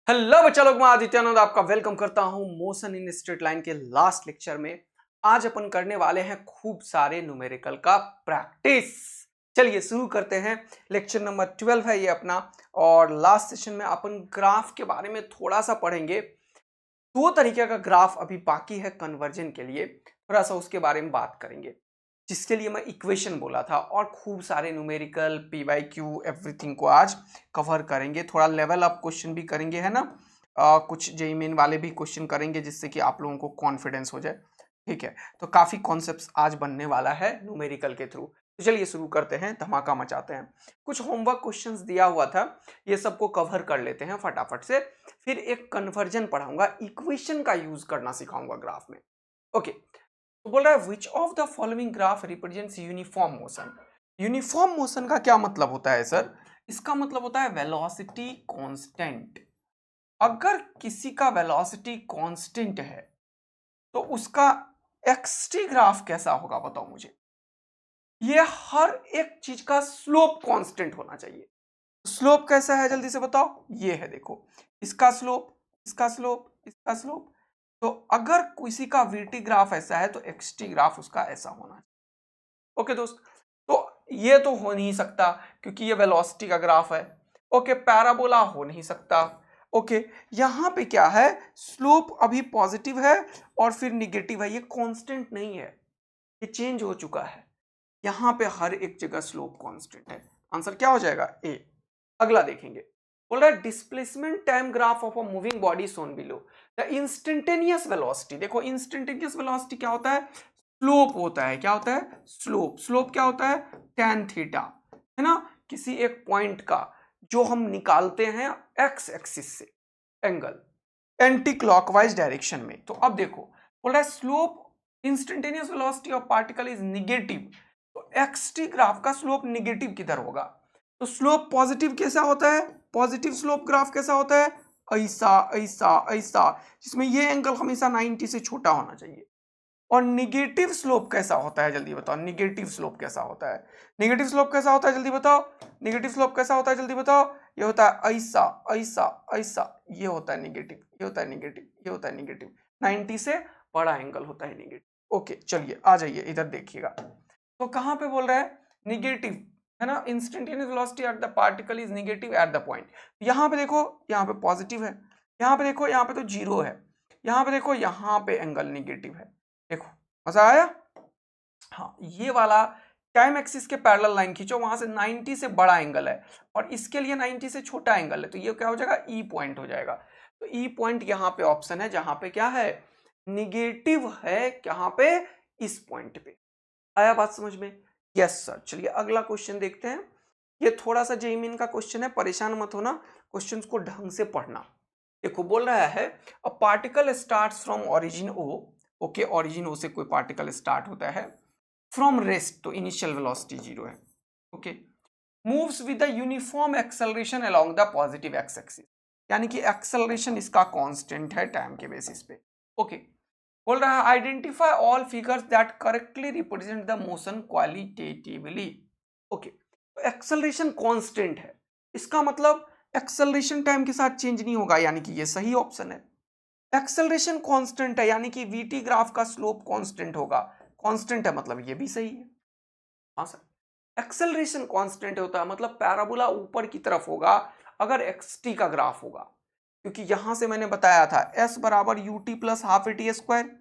Hello बच्चा लोग, मैं आदित्यानंद आपका वेलकम करता हूं मोशन इन स्ट्रेट लाइन के लास्ट लेक्चर में। आज अपन करने वाले हैं खूब सारे न्यूमेरिकल का प्रैक्टिस। चलिए शुरू करते हैं। लेक्चर नंबर 12 है ये अपना, और लास्ट सेशन में अपन ग्राफ के बारे में थोड़ा सा पढ़ेंगे। दो तरीके का ग्राफ अभी बाकी है कन्वर्जन के लिए, थोड़ा सा उसके बारे में बात करेंगे, जिसके लिए मैं इक्वेशन बोला था। और खूब सारे न्यूमेरिकल पी/क्यू एवरीथिंग को आज कवर करेंगे। थोड़ा लेवल अप क्वेश्चन भी करेंगे, है ना। कुछ जेईई मेन वाले भी क्वेश्चन करेंगे, जिससे कि आप लोगों को कॉन्फिडेंस हो जाए। ठीक है, तो काफी कॉन्सेप्ट्स आज बनने वाला है न्यूमेरिकल के थ्रू। तो चलिए शुरू करते हैं, धमाका मचाते हैं। कुछ होमवर्क क्वेश्चंस दिया हुआ था, ये सबको कवर कर लेते हैं फटाफट से। फिर एक कन्वर्जन पढ़ाऊंगा, इक्वेशन का यूज करना सिखाऊंगा ग्राफ में। ओके, तो बोल रहा है which of the following graph represents uniform motion. Uniform motion का क्या मतलब होता है सर? इसका मतलब होता है वेलोसिटी कांस्टेंट। अगर किसी का वेलोसिटी कांस्टेंट है तो उसका एक्सटी ग्राफ कैसा होगा, बताओ मुझे। ये हर एक चीज का स्लोप कांस्टेंट होना चाहिए। स्लोप कैसा है जल्दी से बताओ। ये है, देखो, इसका स्लोप, इसका स्लोप, इसका स्लोप। तो अगर किसी का वीटी ग्राफ ऐसा है तो एक्सटी ग्राफ उसका ऐसा होना चाहिए। ओके दोस्त, तो ये तो हो नहीं सकता क्योंकि ये वेलोसिटी का ग्राफ है। ओके, पैराबोला हो नहीं सकता। ओके, यहां पे क्या है, स्लोप अभी पॉजिटिव है और फिर निगेटिव है, ये कांस्टेंट नहीं है, ये चेंज हो चुका है। यहां पे हर एक जगह स्लोप कांस्टेंट है। आंसर क्या हो जाएगा? ए। अगला देखेंगे, बोल रहा है displacement time graph of a moving body shown below the instantaneous velocity. देखो, इंस्टेंटेनियस वेलोसिटी क्या होता है? स्लोप होता है। क्या होता है? स्लोप। स्लोप क्या होता है? tan थीटा, है ना। किसी एक पॉइंट का जो हम निकालते हैं एक्स एक्सिस से एंगल एंटी क्लॉकवाइज डायरेक्शन में। तो अब देखो, बोल रहा है slope instantaneous velocity of particle is negative. तो एक्सटी ग्राफ का स्लोप निगेटिव किधर होगा? तो स्लोप पॉजिटिव कैसा होता है? पॉजिटिव स्लोप ग्राफ कैसा होता है? ऐसा ऐसा ऐसा, जिसमें ये एंगल हमेशा 90 से छोटा होना चाहिए। और निगेटिव स्लोप कैसा होता है, जल्दी बताओ। निगेटिव स्लोप कैसा होता है? निगेटिव स्लोप कैसा होता है, जल्दी बताओ। निगेटिव स्लोप कैसा होता है, जल्दी बताओ। ये होता है ऐसा ऐसा ऐसा, ये होता है निगेटिव, ये होता है निगेटिव, ये होता है निगेटिव। 90 से बड़ा एंगल होता है निगेटिव। ओके, चलिए आ जाइए इधर देखिएगा। तो कहां पे बोल रहा है? निगेटिव, है ना। Instantaneous velocity at the particle is negative at the point. यहां पे देखो, यहां पे पॉजिटिव है। यहां पे देखो, यहां पे तो जीरो है। यहां पे देखो, यहां पे एंगल निगेटिव है। देखो, मजा आया। हाँ, ये वाला टाइम एक्सिस के पैरेलल लाइन खींचो, वहां से 90 से बड़ा एंगल है और इसके लिए 90 से छोटा एंगल है, तो ये क्या हो जाएगा? ई पॉइंट हो जाएगा। तो ई पॉइंट यहाँ पे ऑप्शन है जहां पे क्या है? निगेटिव है। कहां पे? इस पॉइंट पे। आया बात समझ में? Yes sir. चलिए अगला क्वेश्चन देखते हैं। ये थोड़ा सा जेईई मेन का क्वेश्चन है, परेशान मत होना, क्वेश्चन को ढंग से पढ़ना। देखो, बोल रहा है a particle starts from origin O. Okay, origin O से कोई पार्टिकल स्टार्ट होता है। फ्रॉम रेस्ट, तो इनिशियल वेलोसिटी जीरो है। Okay, moves with the uniform acceleration along the positive X axis, यानी कि एक्सेलरेशन इसका कांस्टेंट है टाइम के बेसिस पे। ओके, बोल रहा है identify all figures that correctly represent the motion qualitatively. Okay, तो एक्सेलरेशन कांस्टेंट है, इसका मतलब एक्सेलरेशन टाइम के साथ चेंज नहीं होगा, यानी कि ये सही ऑप्शन है। एक्सेलरेशन कांस्टेंट है, यानी कि वीटी ग्राफ का स्लोप कांस्टेंट होगा। कांस्टेंट है मतलब ये भी सही है। हाँ सर, एक्सेलरेशन कांस्टेंट होता है मतलब पैराबोला ऊपर की तरफ होगा अगर एक्सटी का ग्राफ होगा, क्योंकि यहां से मैंने बताया था एस बराबर U T plus half A T square.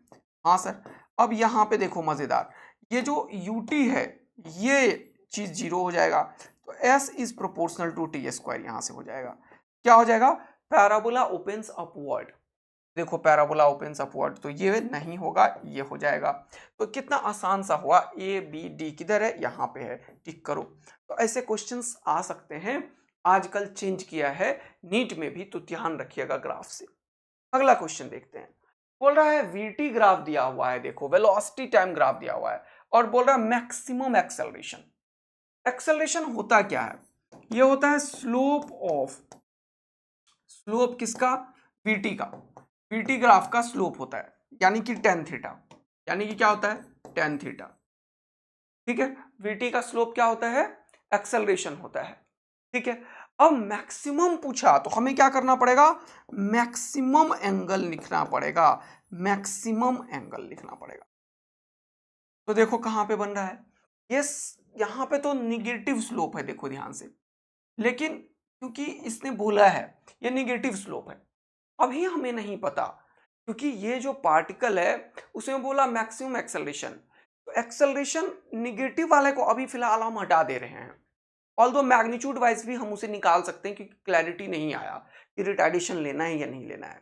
हाँ सर, अब यहां पे देखो मजेदार, ये जो यू टी है ये चीज जीरो हो जाएगा, तो s is proportional to t square, यहां से हो जाएगा। क्या हो जाएगा? Parabola opens upward. देखो, पैराबोला ओपन्स अपवर्ड, तो ये नहीं होगा, ये हो जाएगा। तो कितना आसान सा हुआ। ए बी डी किधर है? यहाँ पे है, टिक करो। तो ऐसे क्वेश्चंस आ सकते हैं, आजकल चेंज किया है नीट में भी, तो ध्यान रखिएगा ग्राफ से। अगला क्वेश्चन देखते हैं। बोल रहा है वीटी ग्राफ दिया हुआ है, देखो वेलोसिटी टाइम ग्राफ दिया हुआ है, और बोल रहा है मैक्सिमम एक्सेलरेशन। एक्सेलरेशन होता क्या है? ये होता है स्लोप ऑफ, स्लोप किसका? वीटी का। वीटी ग्राफ का स्लोप होता है, यानी कि tan थीटा, यानी कि क्या होता है? tan theta. ठीक है, वीटी का स्लोप क्या होता है? एक्सेलरेशन होता है। ठीक है, अब मैक्सिमम पूछा तो हमें क्या करना पड़ेगा, मैक्सिमम एंगल लिखना पड़ेगा, मैक्सिमम एंगल लिखना पड़ेगा। तो देखो कहां पे बन रहा है, ये यहां पे तो निगेटिव स्लोप है, देखो ध्यान से, लेकिन क्योंकि इसने बोला है ये निगेटिव स्लोप है, अभी हमें नहीं पता क्योंकि ये जो पार्टिकल है उसमें बोला मैक्सिमम एक्सेलरेशन, तो एक्सेलरेशन निगेटिव वाले को अभी फिलहाल हम हटा दे रहे हैं, ऑल्दो मैग्नीट्यूड वाइज भी हम उसे निकाल सकते हैं क्योंकि क्लैरिटी नहीं आया कि रिटार्डेशन लेना है या नहीं लेना है।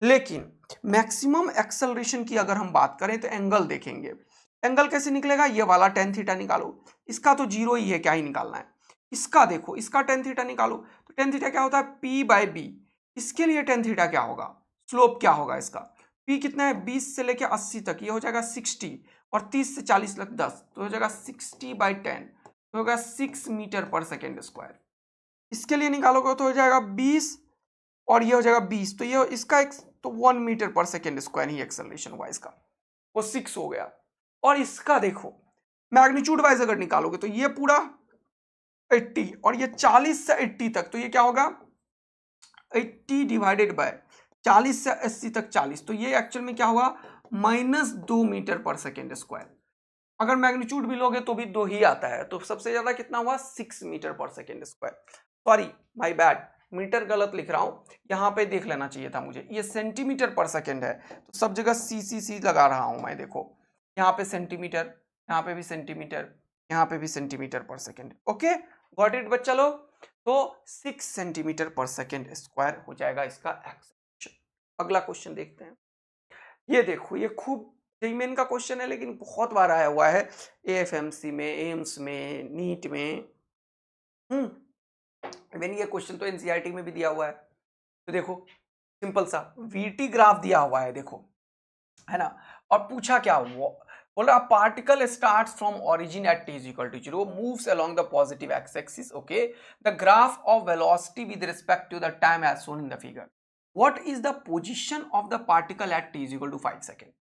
लेकिन मैक्सिमम एक्सेलरेशन की अगर हम बात करें तो एंगल देखेंगे, एंगल कैसे निकलेगा, ये वाला टेन थीटा निकालो, इसका तो जीरो ही है, क्या ही निकालना है, इसका देखो, इसका टेन थीटा निकालो, तो टेन थीटा क्या होता है पी बाई बी, इसके लिए टेन थीटा क्या होगा, स्लोप क्या होगा इसका, पी कितना है 20 से लेके 80 तक, ये हो जाएगा 60, और 30 से 40 तक 10, तो हो जाएगा 60/10, तो होगा 6 मीटर पर सेकेंड स्क्वायर। इसके लिए निकालोगे तो हो जाएगा 20 और ये हो जाएगा 20, तो ये इसका एक तो 1 मीटर पर सेकेंड स्क्वायर ही एक्सेलरेशन हुआ इसका, वो 6 हो गया। और इसका देखो मैग्नीट्यूड वाइज अगर निकालोगे तो ये पूरा 80 और ये 40 से 80 तक, तो ये क्या होगा 80 डिवाइडेड बाय 40 से 80 तक 40, तो ये एक्चुअल में क्या हुआ -2 मीटर पर सेकेंड स्क्वायर। अगर मैग्नीट्यूड भी लोगे तो भी 2 ही आता है, तो सबसे ज्यादा कितना हुआ 6 metre per second square. Sorry my bad, metre गलत लिख रहा हूं, यहां पे देख लेना चाहिए था मुझे, ये सेंटीमीटर पर सेकेंड है, तो सब जगह सी लगा रहा हूं मैं, देखो यहाँ पे सेंटीमीटर, यहाँ पे भी सेंटीमीटर, यहाँ पे भी सेंटीमीटर पर सेकेंड। ओके गॉट इट बच्चा लोग, तो 6 सेंटीमीटर पर सेकेंड स्क्वायर हो जाएगा इसका एक्सेलरेशन। अगला क्वेश्चन देखते हैं, ये देखो ये खूब जेईमेन का क्वेश्चन है लेकिन बहुत बार आया हुआ है एएफएमसी में, एम्स में, नीट में, इवन ये क्वेश्चन तो एनसीईआरटी में भी दिया हुआ है। तो देखो सिंपल सा वीटी ग्राफ दिया हुआ है, देखो है ना, और पूछा क्या बोल रहा particle starts from origin at t is equal to 0 moves along the positive x axis, okay, the graph of velocity with respect to the time as shown in the figure, what is the position of the particle at t is equal to 5 second,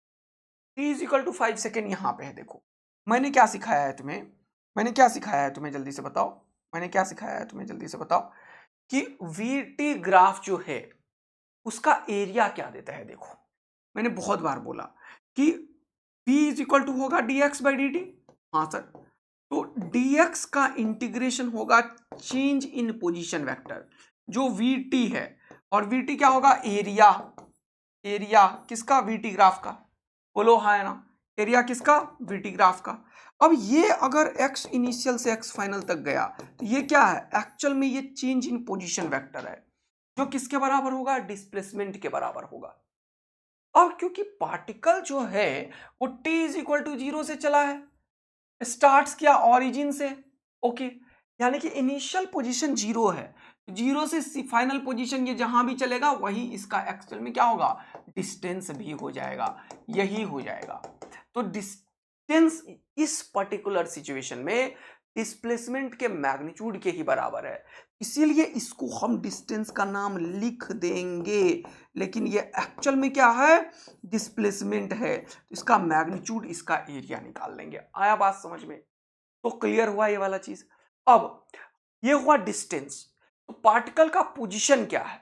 t is equal to 5 second यहाँ पे है। देखो मैंने क्या सिखाया है तुम्हें, मैंने क्या सिखाया है तुम्हें जल्दी से बताओ, मैंने क्या सिखाया है तुम्हें जल्दी से बताओ, कि वीटी ग्राफ जो है उसका एरिया क्या देता है। देखो मैंने बहुत बार बोला कि v इज इक्वल टू होगा dx बाई dt, हाँ सर, तो dx का इंटीग्रेशन होगा चेंज इन पोजीशन वेक्टर जो vt है, और vt क्या होगा एरिया, एरिया किसका vt ग्राफ का, बोलो हाँ है ना, एरिया किसका vt ग्राफ का। अब ये अगर x इनिशियल से x फाइनल तक गया तो ये क्या है एक्चुअल में ये चेंज इन पोजीशन वेक्टर है जो किसके बराबर होगा, डिस्प्लेसमेंट के बराबर होगा। अब क्योंकि पार्टिकल जो है वो t इज इक्वल टू 0 से चला है, स्टार्ट्स किया ऑरिजिन से, ओके, यानी कि इनिशियल पोजीशन 0 है, 0 से फाइनल पोजीशन ये जहां भी चलेगा वही इसका एक्चुअल में क्या होगा डिस्टेंस भी हो जाएगा, यही हो जाएगा। तो डिस्टेंस इस पर्टिकुलर सिचुएशन में डिस्प्लेसमेंट के मैग्नीट्यूड के ही बराबर है, इसीलिए इसको हम डिस्टेंस का नाम लिख देंगे, लेकिन ये एक्चुअल में क्या है डिस्प्लेसमेंट है, तो इसका मैग्नीट्यूड इसका एरिया निकाल लेंगे। आया बात समझ में, तो क्लियर हुआ ये वाला चीज। अब ये हुआ डिस्टेंस, तो पार्टिकल का पोजीशन क्या है,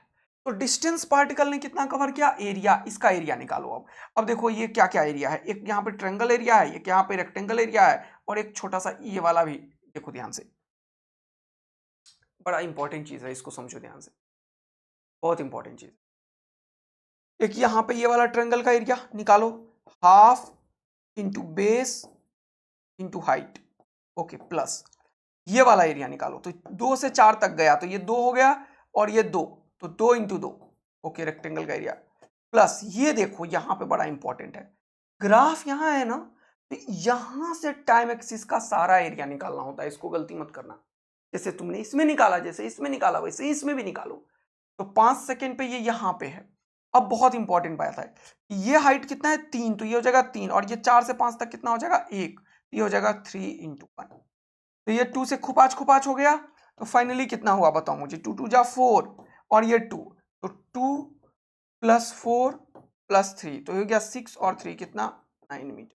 तो डिस्टेंस पार्टिकल ने कितना कवर किया एरिया, इसका एरिया निकालो। अब देखो ये क्या क्या एरिया है, एक यहाँ पे ट्रायंगल एरिया है, एक यहाँ पे रेक्टेंगल एरिया है, और एक छोटा सा ये वाला भी देखो ध्यान से, बड़ा इंपॉर्टेंट चीज है, इसको समझो ध्यान से, बहुत इंपॉर्टेंट चीज। एक यहाँ पे ये वाला ट्रायंगल का एरिया निकालो, half into base into height, okay, plus ये वाला एरिया निकालो, तो 2 से 4 तक गया तो ये 2 हो गया, और ये 2, तो 2 इंटू 2, ओके, रेक्टेंगल का एरिया, प्लस ये देखो यहाँ पे बड़ा इंपॉर्टेंट है, ग्राफ यहाँ है ना, तो यहां से टाइम एक्सिस का सारा एरिया निकालना होता है, इसको गलती मत करना, जैसे तुमने इसमें निकाला, जैसे इसमें निकाला वैसे ही इसमें भी निकालो। तो 5 सेकेंड पे ये यहाँ पे है। अब बहुत इंपॉर्टेंट बात है, ये हाइट कितना है 3, तो ये हो जाएगा 3, और ये 4 से 5 तक कितना हो जाएगा 1, ये हो जाएगा 3 इंटू 1, तो ये 2 से खुपाच खुपाच हो गया, तो फाइनली कितना हुआ बताओ मुझे, 2 2 जा 4 और ये 2, तो 2 प्लस 4 प्लस 3, तो हो गया 6 और 3 कितना 9 मीटर।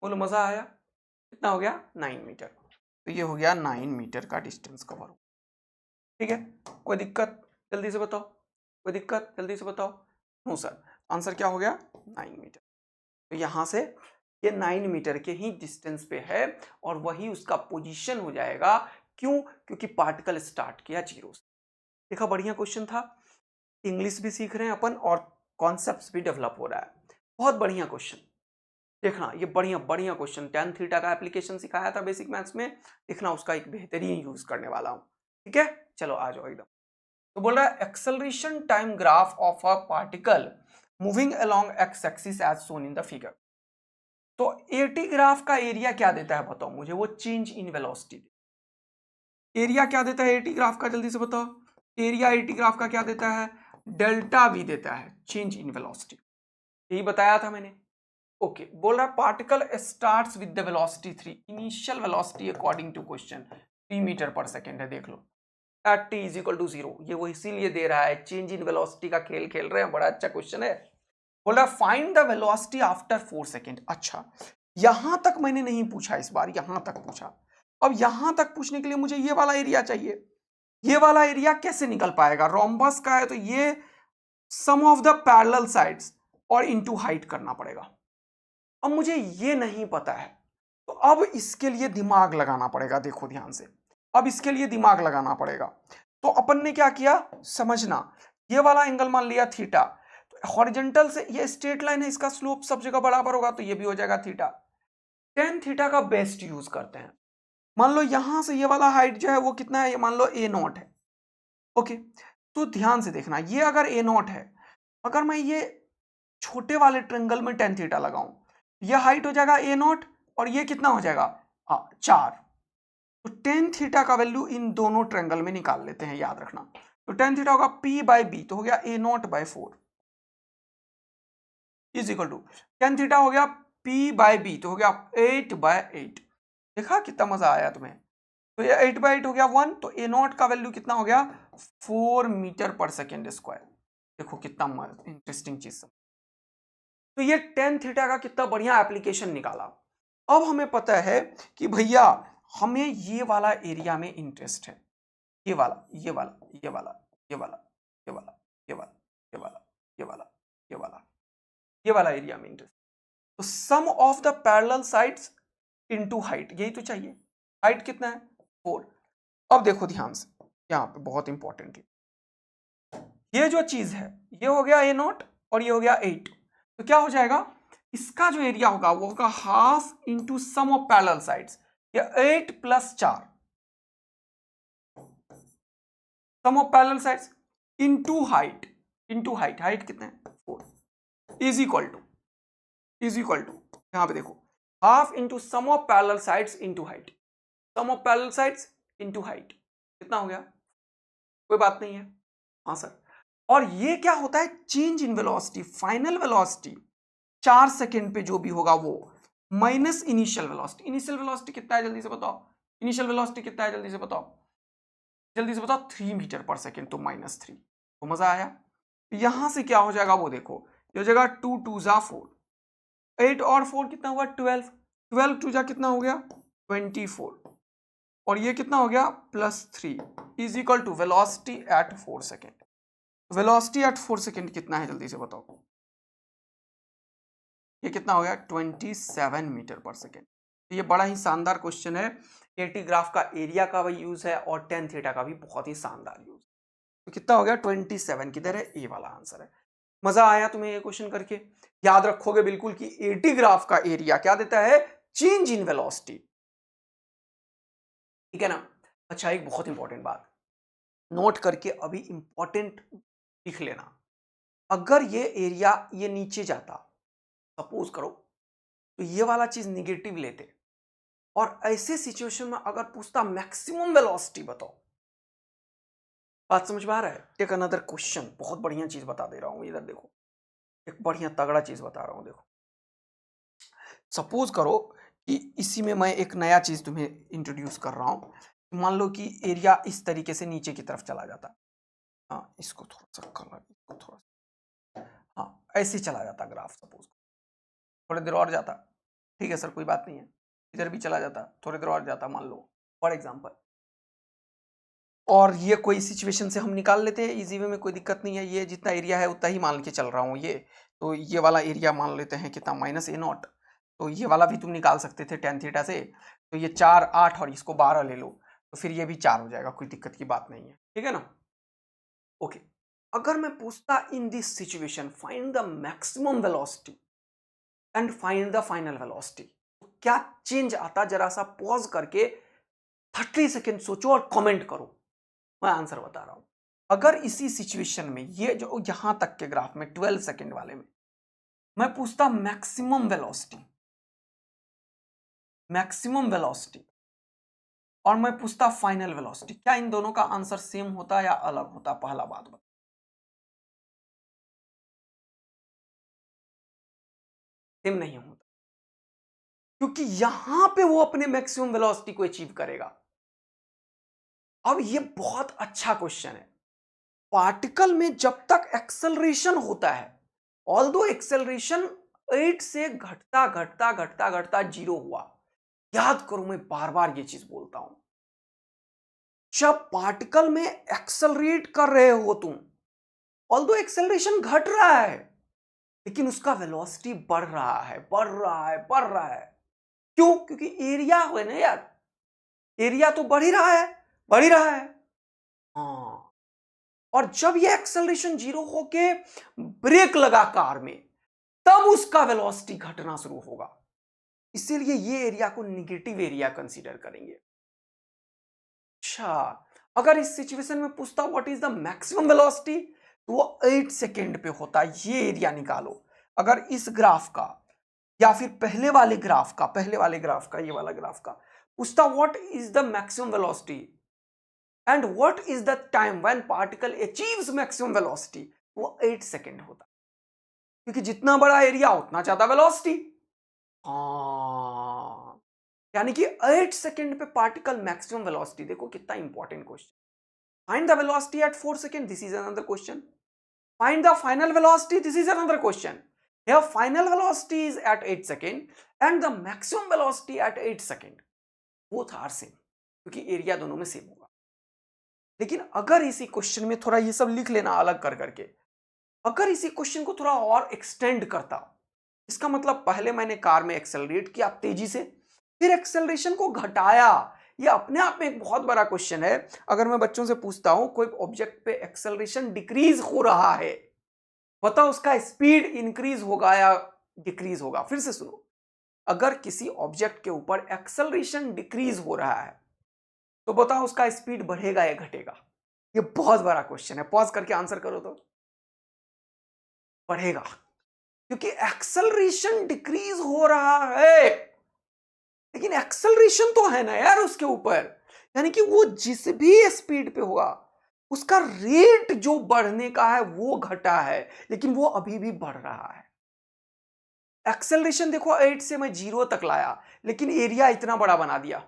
बोलो मजा आया, कितना हो गया 9 मीटर, तो ये हो गया 9 मीटर का डिस्टेंस कवर। ठीक है, कोई दिक्कत जल्दी से बताओ, कोई दिक्कत जल्दी से बताओ। नो सर, आंसर क्या हो गया 9 मीटर। तो यहां से ये 9 मीटर के ही डिस्टेंस पे है और वही उसका पोजीशन हो जाएगा। क्यों? क्योंकि पार्टिकल स्टार्ट किया जीरो से। देखा, बढ़िया क्वेश्चन था, इंग्लिश भी सीख रहे हैं अपन और कॉन्सेप्ट्स भी डेवलप हो रहा है। बहुत बढ़िया क्वेश्चन, देखना ये बढ़िया बढ़िया क्वेश्चन। tan थीटा का एप्लीकेशन सिखाया था बेसिक मैथ्स में, देखना उसका एक बेहतरीन यूज करने वाला हूं। ठीक है, चलो आ जाओ एकदम। तो बोल रहा है acceleration time graph of a particle moving along x axis as shown in the figure. तो एटी ग्राफ का एरिया क्या देता है बताओ मुझे, वो चेंज इन वेलोसिटी। एरिया क्या देता है एटी ग्राफ का, जल्दी से बताओ। एरिया एटी ग्राफ का क्या देता है, डेल्टा वी देता है, चेंज इन वेलोसिटी। यही बताया था मैंने। ओके, बोल रहा particle starts with the velocity 3, initial velocity according to question 3 metre per second है। देख लो at t is equal to 0, ये वो इसीलिए दे रहा है, चेंज इन वेलोसिटी का खेल खेल रहे हैं। बड़ा अच्छा क्वेश्चन है। बोल रहा find the velocity after 4 second. अच्छा, यहां तक मैंने नहीं पूछा, इस बार यहां तक पूछा। अब यहां तक पूछने के लिए मुझे ये वाला एरिया चाहिए। ये वाला एरिया कैसे निकल पाएगा, रोम्बस का है तो ये सम ऑफ द पैरेलल साइड्स और इनटू हाइट करना पड़ेगा। अब मुझे ये नहीं पता है, तो अब इसके लिए दिमाग लगाना पड़ेगा। देखो ध्यान से, अब इसके लिए दिमाग लगाना पड़ेगा। तो अपन ने क्या किया, समझना, ये वाला एंगल मान लिया थीटा, तो हॉरिजॉन्टल से ये स्ट्रेट लाइन है, इसका स्लोप सब जगह बराबर होगा, तो ये भी हो जाएगा थीटा। टेन थीटा का बेस्ट यूज करते हैं। मान लो यहां से ये वाला हाइट जो है वो कितना है, ये मान लो ए नॉट है। ओके, तो ध्यान से देखना, ये अगर ए नॉट है, अगर मैं ये छोटे वाले ट्रेंगल में टेन थीटा लगाऊं, यह हाइट हो जाएगा ए नॉट और ये कितना हो जाएगा 4। तो टेन थीटा का वैल्यू इन दोनों ट्रेंगल में निकाल लेते हैं, याद रखना। तो टेन थीटा होगा पी बाई बी, तो हो गया a naught by 4 is equal to tan theta हो गया पी बाई बी, तो हो गया 8/8। देखा कितना मजा आया तुम्हें। तो ये 8/8 हो गया 1, तो ए नॉट का वैल्यू कितना हो गया 4 मीटर पर सेकेंड स्क्वायर। देखो कितना इंटरेस्टिंग चीज। तो ये टेन थीटा का कितना बढ़िया एप्लीकेशन निकाला। अब हमें पता है कि भैया हमें ये वाला एरिया में इंटरेस्ट है, ये वाला ये वाला ये वाला ये वाला ये वाला ये वाला ये वाला ये वाला ये वाला ये वाला एरिया में इंटरेस्ट। तो sum of the parallel sides into height, यही तो चाहिए। हाइट कितना है 4। अब देखो ध्यान से, यहाँ पे बहुत इंपॉर्टेंट है, ये जो चीज है ये हो गया ए नॉट और ये हो गया 8। तो क्या हो जाएगा, इसका जो एरिया होगा वो होगा half into sum of parallel sides, या 8 + 4 sum of parallel sides into height. Into height, height कितना है 4 इज इक्वल टू यहां पे देखो half into sum of parallel sides into height, sum of parallel sides into height कितना हो गया, कोई बात नहीं है। हाँ सर, और ये क्या होता है change in velocity, final velocity 4 second पे जो भी होगा वो minus initial velocity. Initial velocity कितना है जल्दी से बताओ, इनिशियल वेलोसिटी कितना है जल्दी से बताओ, जल्दी से बताओ 3 मीटर पर सेकेंड, तो -3। तो मजा आया। यहां से क्या हो जाएगा वो देखो, ये हो जाएगा 2 2 जा 4, 8 और 4 कितना हुआ 12, 12 2 जा कितना हो गया 24, और ये कितना हो गया +3 is equal to velocity at 4 second. Velocity at 4 second कितना है जल्दी से बताओ, ये कितना हो गया 27 मीटर पर सेकेंड। ये बड़ा ही शानदार क्वेश्चन है। एटी ग्राफ का एरिया का भी यूज है और टेन थीटा का भी बहुत ही शानदार यूज। तो कितना हो गया 27, किधर है, ए वाला आंसर है। मजा आया तुम्हें ये क्वेश्चन करके, याद रखोगे बिल्कुल कि एटी ग्राफ का एरिया क्या देता है, चेंज इन वेलोसिटी। ठीक है ना। अच्छा, एक बहुत इंपॉर्टेंट बात नोट करके अभी इंपॉर्टेंट लिख लेना, अगर ये एरिया ये नीचे जाता, सपोज करो, तो ये वाला चीज निगेटिव लेते, और ऐसे सिचुएशन में अगर पूछता मैक्सिमम वेलोसिटी बताओ। बात समझ में आ रहा है। टेक अनदर क्वेश्चन, बहुत बढ़िया चीज बता दे रहा हूं, इधर देखो, एक बढ़िया तगड़ा चीज बता रहा हूं। देखो सपोज करो कि इसी में मैं एक नया चीज तुम्हें इंट्रोड्यूस कर रहा हूं। मान लो कि एरिया इस तरीके से नीचे की तरफ चला जाता, हाँ इसको थोड़ा सा कलर, इसको थोड़ा सा, हाँ ऐसे चला जाता ग्राफ, सपोज थोड़ी देर और जाता, ठीक है सर कोई बात नहीं है, इधर भी चला जाता, थोड़ी देर और जाता, मान लो फॉर एग्जाम्पल और ये कोई सिचुएशन से हम निकाल लेते हैं इजी वे में, कोई दिक्कत नहीं है। ये जितना एरिया है उतना ही मान के चल रहा हूँ ये, तो ये वाला एरिया मान लेते हैं कितना, -a0। तो ये वाला भी तुम निकाल सकते थे tan थीटा से। तो ये 4 8 और इसको 12 ले लो, तो फिर ये भी 4 हो जाएगा, कोई दिक्कत की बात नहीं है, ठीक है ना। ओके, अगर मैं पूछता in this situation find the maximum velocity and find the final velocity, तो क्या चेंज आता, जरा सा पॉज करके 30 सेकेंड सोचो और कमेंट करो, मैं आंसर बता रहा हूं। अगर इसी सिचुएशन में, ये जो यहां तक के ग्राफ में 12 सेकेंड वाले में, मैं पूछता मैक्सिमम वेलोसिटी और मैं पूछता फाइनल वेलोसिटी, क्या इन दोनों का आंसर सेम होता या अलग होता? पहला बात बता। सेम नहीं होता, क्योंकि यहां पे वो अपने मैक्सिमम वेलोसिटी को अचीव करेगा। अब ये बहुत अच्छा क्वेश्चन है। पार्टिकल में जब तक एक्सेलरेशन होता है, ऑल्दो एक्सेलरेशन 8 से घटता घटता घटता घटता 0 हुआ। याद करो, मैं बार बार ये चीज बोलता हूं, जब पार्टिकल में एक्सेलरेट कर रहे हो तुम, ऑल्दो एक्सेलरेशन घट रहा है, लेकिन उसका वेलोसिटी बढ़ रहा है, बढ़ रहा है, बढ़ रहा है। क्यों? क्योंकि एरिया है ना यार, एरिया तो बढ़ ही रहा है, बढ़ ही रहा है। हाँ, और जब ये एक्सेलरेशन 0 होके ब्रेक लगा कार में, तब उसका वेलोसिटी घटना शुरू होगा। इसीलिए ये एरिया को निगेटिव एरिया कंसीडर करेंगे। अच्छा, अगर इस सिचुएशन में पूछता what is the maximum velocity, तो वो 8 सेकेंड पे होता है। ये एरिया निकालो। अगर इस ग्राफ का या फिर पहले वाले ग्राफ का, ये वाला ग्राफ का पूछता what is the maximum velocity and what is the time when particle achieves maximum velocity, वो 8 सेकेंड होता, क्योंकि जितना बड़ा एरिया उतना ज्यादा वेलोसिटी। हाँ, यानी कि 8 सेकेंड पे पार्टिकल मैक्सिमम वेलोसिटी। देखो कितना important question. Find the velocity at 4 second, this is another question. Find the final velocity, this is another question. Here final velocity is at 8 second and the maximum velocity at 8 second. Both are same, क्योंकि area दोनों में same होगा। लेकिन अगर इसी question में थोड़ा ये सब लिख लेना अलग कर करके, अगर इसी क्वेश्चन को थोड़ा और एक्सटेंड करता, इसका मतलब पहले मैंने कार में एक्सेलरेट किया तेजी से, फिर एक्सेलरेशन को घटाया। ये अपने आप में एक बहुत बड़ा क्वेश्चन है। अगर मैं बच्चों से पूछता हूं कोई ऑब्जेक्ट पे एक्सेलरेशन डिक्रीज हो रहा है, बताओ उसका स्पीड इंक्रीज होगा या डिक्रीज होगा? फिर से सुनो, अगर किसी ऑब्जेक्ट के ऊपर एक्सेलरेशन डिक्रीज हो रहा है, तो बताओ उसका स्पीड बढ़ेगा या घटेगा? ये बहुत बड़ा क्वेश्चन है, पॉज करके आंसर करो तो। बढ़ेगा, क्योंकि एक्सेलरेशन डिक्रीज हो रहा है, लेकिन एक्सेलरेशन तो है ना यार उसके ऊपर। यानी कि वो जिस भी स्पीड पे होगा, उसका रेट जो बढ़ने का है वो घटा है, लेकिन वो अभी भी बढ़ रहा है। एक्सेलरेशन देखो 8 से मैं 0 तक लाया, लेकिन एरिया इतना बड़ा बना दिया।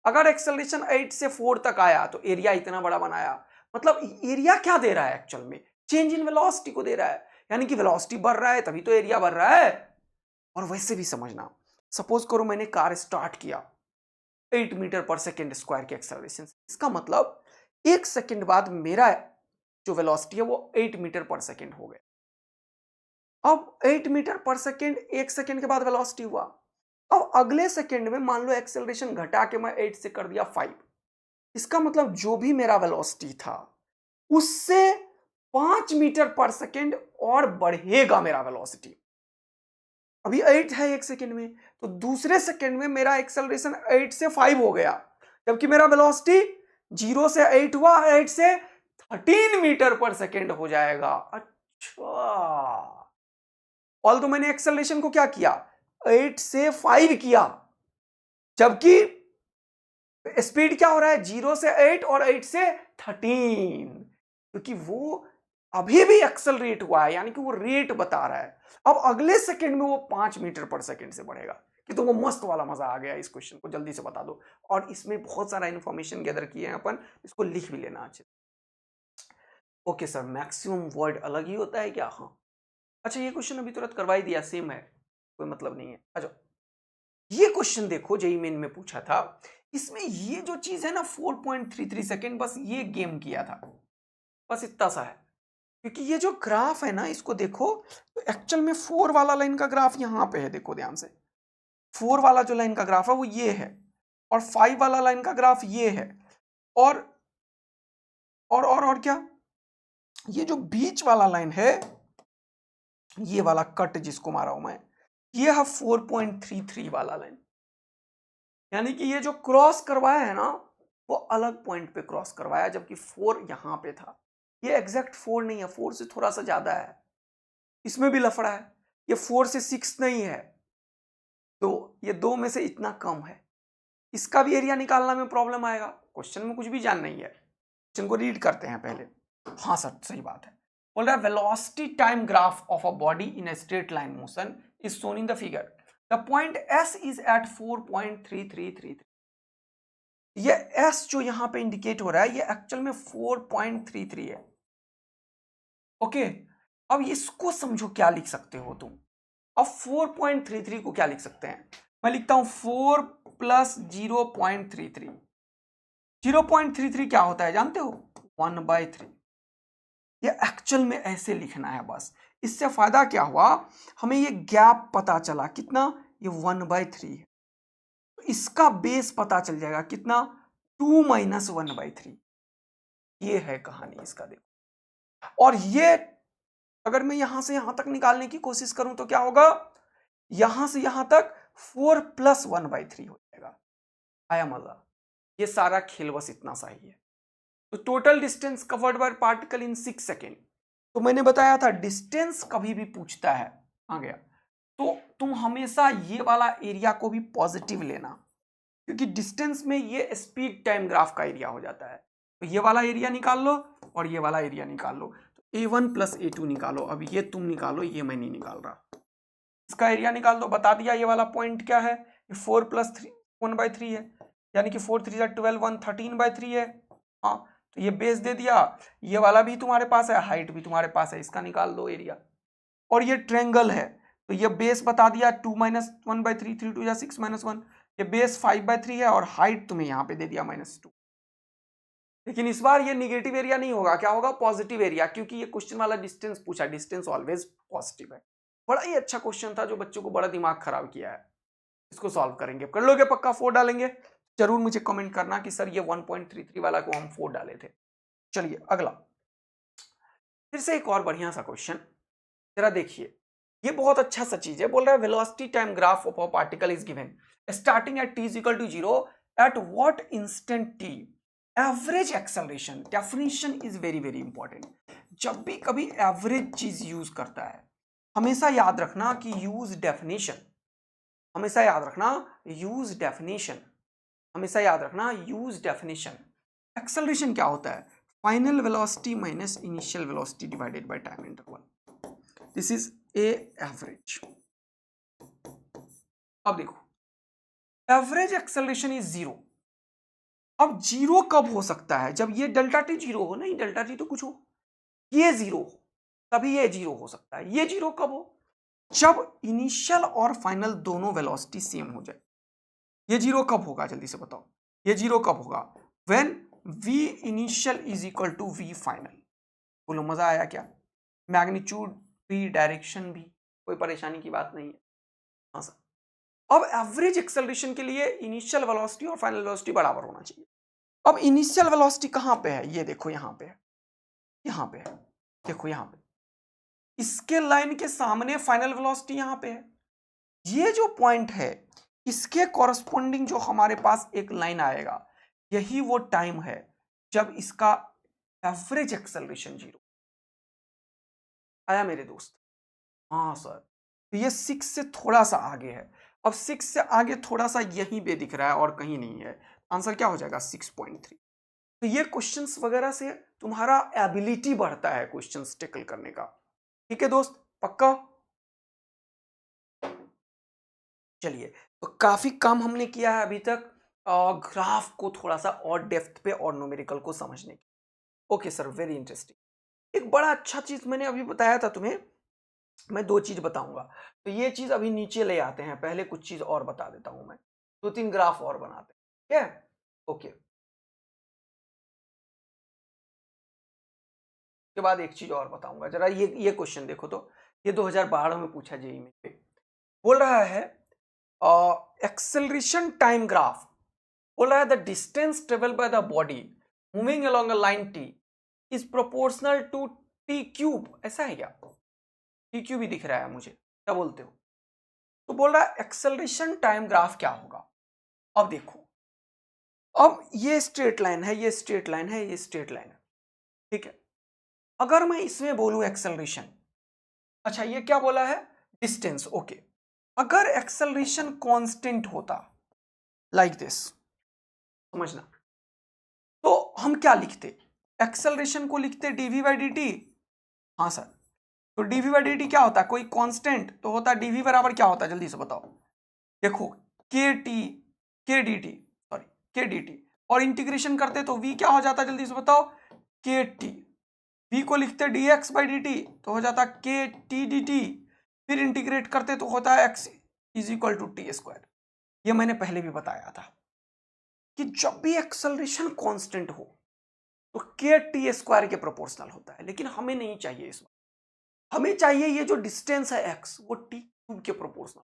अगर एक्सेलरेशन 8 से 4 तक आया तो एरिया इतना बड़ा बनाया। मतलब एरिया क्या दे रहा है एक्चुअल में? चेंज इन वेलोसिटी को दे रहा है। यानी कि वेलोसिटी बढ़ रहा है तभी तो एरिया बढ़ रहा है। और वैसे भी समझना, सपोज करो मैंने कार स्टार्ट किया 8 मीटर पर सेकेंड स्क्वायर के एक्सेलरेशन से, इसका मतलब 1 सेकेंड बाद मेरा जो वेलोसिटी है वो 8 मीटर पर सेकेंड हो गया। अब 8 मीटर पर सेकेंड 1 सेकेंड के बाद वेलोसिटी हुआ। अब अगले सेकेंड में मान लो एक्सेलरेशन घटा के मैं 8 से कर दिया 5, इसका मतलब जो भी मेरा वेलोसिटी था उससे 5 मीटर पर सेकेंड और बढ़ेगा मेरा वेलोसिटी। अभी 8 है 1 सेकेंड में, तो दूसरे सेकेंड में मेरा एक्सेलरेशन 8 से 5 हो गया, जबकि मेरा वेलोसिटी 0 से 8 हुआ, 8 से 13 मीटर पर सेकेंड हो जाएगा। अच्छा, ऑल तो मैंने एक्सेलरेशन को क्या किया, 8 से 5 किया, जबकि स्पीड क्या हो रहा है 0 से 8 और 8 से 13, क्योंकि वो अभी भी एक्सेलरेट हुआ है, यानी कि वो रेट बता रहा है। अब अगले सेकंड में वो 5 मीटर पर सेकंड से बढ़ेगा। कि तो वो मस्त वाला मजा आ गया, इस क्वेश्चन को जल्दी से बता दो। और इसमें बहुत सारा इंफॉर्मेशन गैदर किए हैं अपन, इसको लिख भी लेना अच्छे। ओके सर, मैक्सिमम वर्ड अलग ही होता है क्या? हाँ। अच्छा, ये क्वेश्चन अभी तुरंत करवा ही दिया, सेम है, कोई मतलब नहीं है। अच्छा, ये क्वेश्चन देखो जेईई मेन में पूछा था, इसमें ये जो चीज है ना 4.33 सेकेंड, बस ये गेम किया था, बस इतना सा है। क्योंकि ये जो ग्राफ है ना इसको देखो, तो एक्चुअल में 4 वाला लाइन का ग्राफ यहां पे है, देखो ध्यान से। 4 वाला जो लाइन का ग्राफ है वो ये है, और 5 वाला लाइन का ग्राफ ये है, और और क्या, ये जो बीच वाला लाइन है, ये वाला कट जिसको मारा हूं मैं, ये है 4.33 वाला लाइन। यानी कि ये जो क्रॉस करवाया है ना वो अलग पॉइंट पे क्रॉस करवाया, जबकि 4 यहां पे था। ये एग्जैक्ट 4 नहीं है, 4 से थोड़ा सा ज्यादा है, इसमें भी लफड़ा है। ये 4 से 6 नहीं है, तो ये 2 में से इतना कम है। इसका भी एरिया निकालना में प्रॉब्लम आएगा। क्वेश्चन में कुछ भी जान नहीं है, क्वेश्चन को रीड करते हैं पहले। हाँ सर सही बात है। बोल रहा है velocity time graph of a body in a straight line motion is shown in the figure, the point s is at 4.3333। ये एस जो यहां पे इंडिकेट हो रहा है ये एक्चुअल में 4.33 है। ओके, अब इसको समझो क्या लिख सकते हो तुम। अब 4.33 को क्या लिख सकते हैं, मैं लिखता हूं 4 प्लस 0.33। 0.33 क्या होता है जानते हो, 1/3। ये एक्चुअल में ऐसे लिखना है बस। इससे फायदा क्या हुआ, हमें ये गैप पता चला कितना, ये 1/3 है। तो इसका बेस पता चल जाएगा कितना, 2 - 1/3। ये है कहानी इसका, देखो। और ये अगर मैं यहां से यहां तक निकालने की कोशिश करूं तो क्या होगा, यहां से यहां तक 4 + 1/3 हो जाएगा। आया मजा। ये सारा खेल बस इतना सा ही है। तो total distance covered by particle in 6 second. तो मैंने बताया था डिस्टेंस कभी भी पूछता है, आ गया तो तुम हमेशा ये वाला एरिया को भी पॉजिटिव लेना, क्योंकि डिस्टेंस में ये स्पीड टाइम ग्राफ का एरिया हो जाता है। तो ये वाला एरिया निकाल लो और ये वाला एरिया निकाल लो, तो A1 + A2 निकालो। अब ये तुम निकालो, ये मैं नहीं निकाल रहा। इसका एरिया निकाल दो, बता दिया ये वाला पॉइंट क्या है, ये 4 + 1/3 है, यानी कि 4 × 3 = 12, 1 13/3 है। हाँ, तो ये बेस दे दिया, ये वाला भी तुम्हारे पास है, हाइट भी तुम्हारे पास है, इसका निकाल दो एरिया। और ये ट्रेंगल है, तो ये बेस बता दिया 2 - 1/3, 3 × 2 = 6 - 1, ये बेस 5/3 है, और हाइट तुम्हें यहाँ पे दे दिया -2। लेकिन इस बार ये निगेटिव एरिया नहीं होगा, क्या होगा, पॉजिटिव एरिया, क्योंकि ये क्वेश्चन वाला डिस्टेंस पूछा, डिस्टेंस ऑलवेज पॉजिटिव है। बड़ा ही अच्छा क्वेश्चन था जो बच्चों को बड़ा दिमाग खराब किया है। इसको सॉल्व करेंगे, कर लोगे पक्का, 4 डालेंगे। जरूर मुझे कमेंट करना कि सर ये 1.33 वाला को हम 4 डाले थे। चलिए अगला, फिर से एक और बढ़िया सा क्वेश्चन, जरा देखिए। ये बहुत अच्छा सा चीज है, बोल रहा है velocity time graph of a particle is given starting at t = 0 at what instant t average acceleration. Definition is very very important. जब भी कभी एवरेज चीज यूज करता है, हमेशा याद रखना कि यूज डेफिनेशन, हमेशा याद रखना यूज डेफिनेशन, हमेशा याद रखना यूज डेफिनेशन। एक्सेलरेशन क्या होता है, final velocity minus initial velocity divided by time interval. This is a average. अब देखो, एवरेज एक्सेलरेशन इज 0। अब 0 कब हो सकता है, जब ये डेल्टा टी 0 हो, नहीं डेल्टा टी तो कुछ हो, ये 0 हो, तभी ये 0 हो सकता है। ये 0 कब हो, जब इनिशियल और फाइनल दोनों वेलोसिटी सेम हो जाए। ये 0 कब होगा, जल्दी से बताओ, ये 0 कब होगा, when v initial is equal to v final. बोलो मजा आया क्या, मैग्नीट्यूड भी, डायरेक्शन भी, कोई परेशानी की बात नहीं है। हाँ सर। अब एवरेज एक्सेलरेशन के लिए इनिशियल वेलोसिटी और फाइनल वेलोसिटी बराबर होना चाहिए। अब इनिशियल वेलोसिटी कहां पे है, ये देखो यहां पे है, यहां पे है, देखो यहां पे, इसके लाइन के सामने फाइनल वेलोसिटी यहां पे है। ये जो पॉइंट है इसके कॉरस्पॉन्डिंग जो हमारे पास एक लाइन आएगा, यही वो टाइम है जब इसका एवरेज एक्सेलरेशन 0 आया मेरे दोस्त। हाँ सर, तो ये 6 से थोड़ा सा आगे है। अब 6 से आगे थोड़ा सा यहीं पे दिख रहा है और कहीं नहीं है। आंसर क्या हो जाएगा, 6.3। तो ये क्वेश्चंस वगैरह से तुम्हारा एबिलिटी बढ़ता है क्वेश्चंस टेकल करने का। ठीक है दोस्त, पक्का। चलिए, तो काफी काम हमने किया है अभी तक, ग्राफ को थोड़ा सा और डेप्थ पे और न्यूमेरिकल को समझने की। Okay sir, very interesting. एक बड़ा अच्छा चीज मैंने अभी बताया था तुम्हें मैं दो चीज बताऊंगा, तो ये चीज अभी नीचे ले आते हैं, पहले कुछ चीज और बता देता हूं मैं, दो तीन ग्राफ और बनाते हैं, ठीक है? ओके, के बाद एक चीज और बताऊंगा, जरा ये क्वेश्चन देखो, तो ये 2012 में पूछा जेईई में, बोल रहा है एक्सेलरेशन टाइम ग्राफ, बोल रहा है the distance travel by the body moving along a line t is proportional to t cube, ऐसा है क्या? टी क्यूब ही दिख रहा है मुझे, क्या बोलते हो? तो बोल रहा है एक्सेलरेशन टाइम ग्राफ क्या होगा। अब देखो, अब ये स्ट्रेट लाइन है, ये स्ट्रेट लाइन है, ये स्ट्रेट लाइन है, ठीक है? अगर मैं इसमें बोलूं एक्सेलरेशन, अच्छा ये क्या बोला है? Distance, okay. अगर एक्सेलरेशन कांस्टेंट होता लाइक दिस, समझना, तो हम क्या लिखते? एक्सेलरेशन को लिखते डीवी बाई डी टी, हाँ सर। तो डीवी बाई डी टी क्या होता है? कोई कांस्टेंट तो होता है, डीवी बराबर क्या होता है जल्दी से बताओ। देखो के टी, के डी टी, सॉरी के डी टी, और इंटीग्रेशन करते तो वी क्या हो जाता है जल्दी से बताओ? के टी। वी को लिखते d x by d t तो हो जाता के टी डी टी, फिर इंटीग्रेट करते तो होता है x is equal to t square. ये मैंने पहले भी बताया था कि जब भी एक्सेलरेशन कांस्टेंट हो तो के टी स्क्वायर के प्रोपोर्शनल होता है, लेकिन हमें नहीं चाहिए इस बार, हमें चाहिए ये जो डिस्टेंस है एक्स वो टी क्यूब के प्रोपोर्शनल।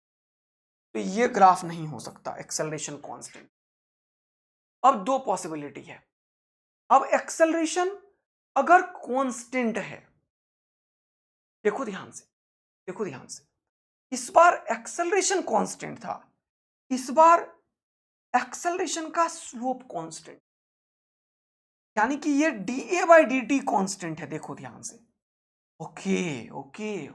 तो ये ग्राफ नहीं हो सकता एक्सेलरेशन कांस्टेंट। अब दो पॉसिबिलिटी है, अब एक्सेलरेशन अगर कांस्टेंट है, देखो ध्यान से, देखो ध्यान से, इस बार एक्सेलरेशन कांस्टेंट था, इस बार एक्सेलरेशन का स्लोप कांस्टेंट, यानी कि ये D A by d T constant है, देखो ध्यान से। ओके ओके,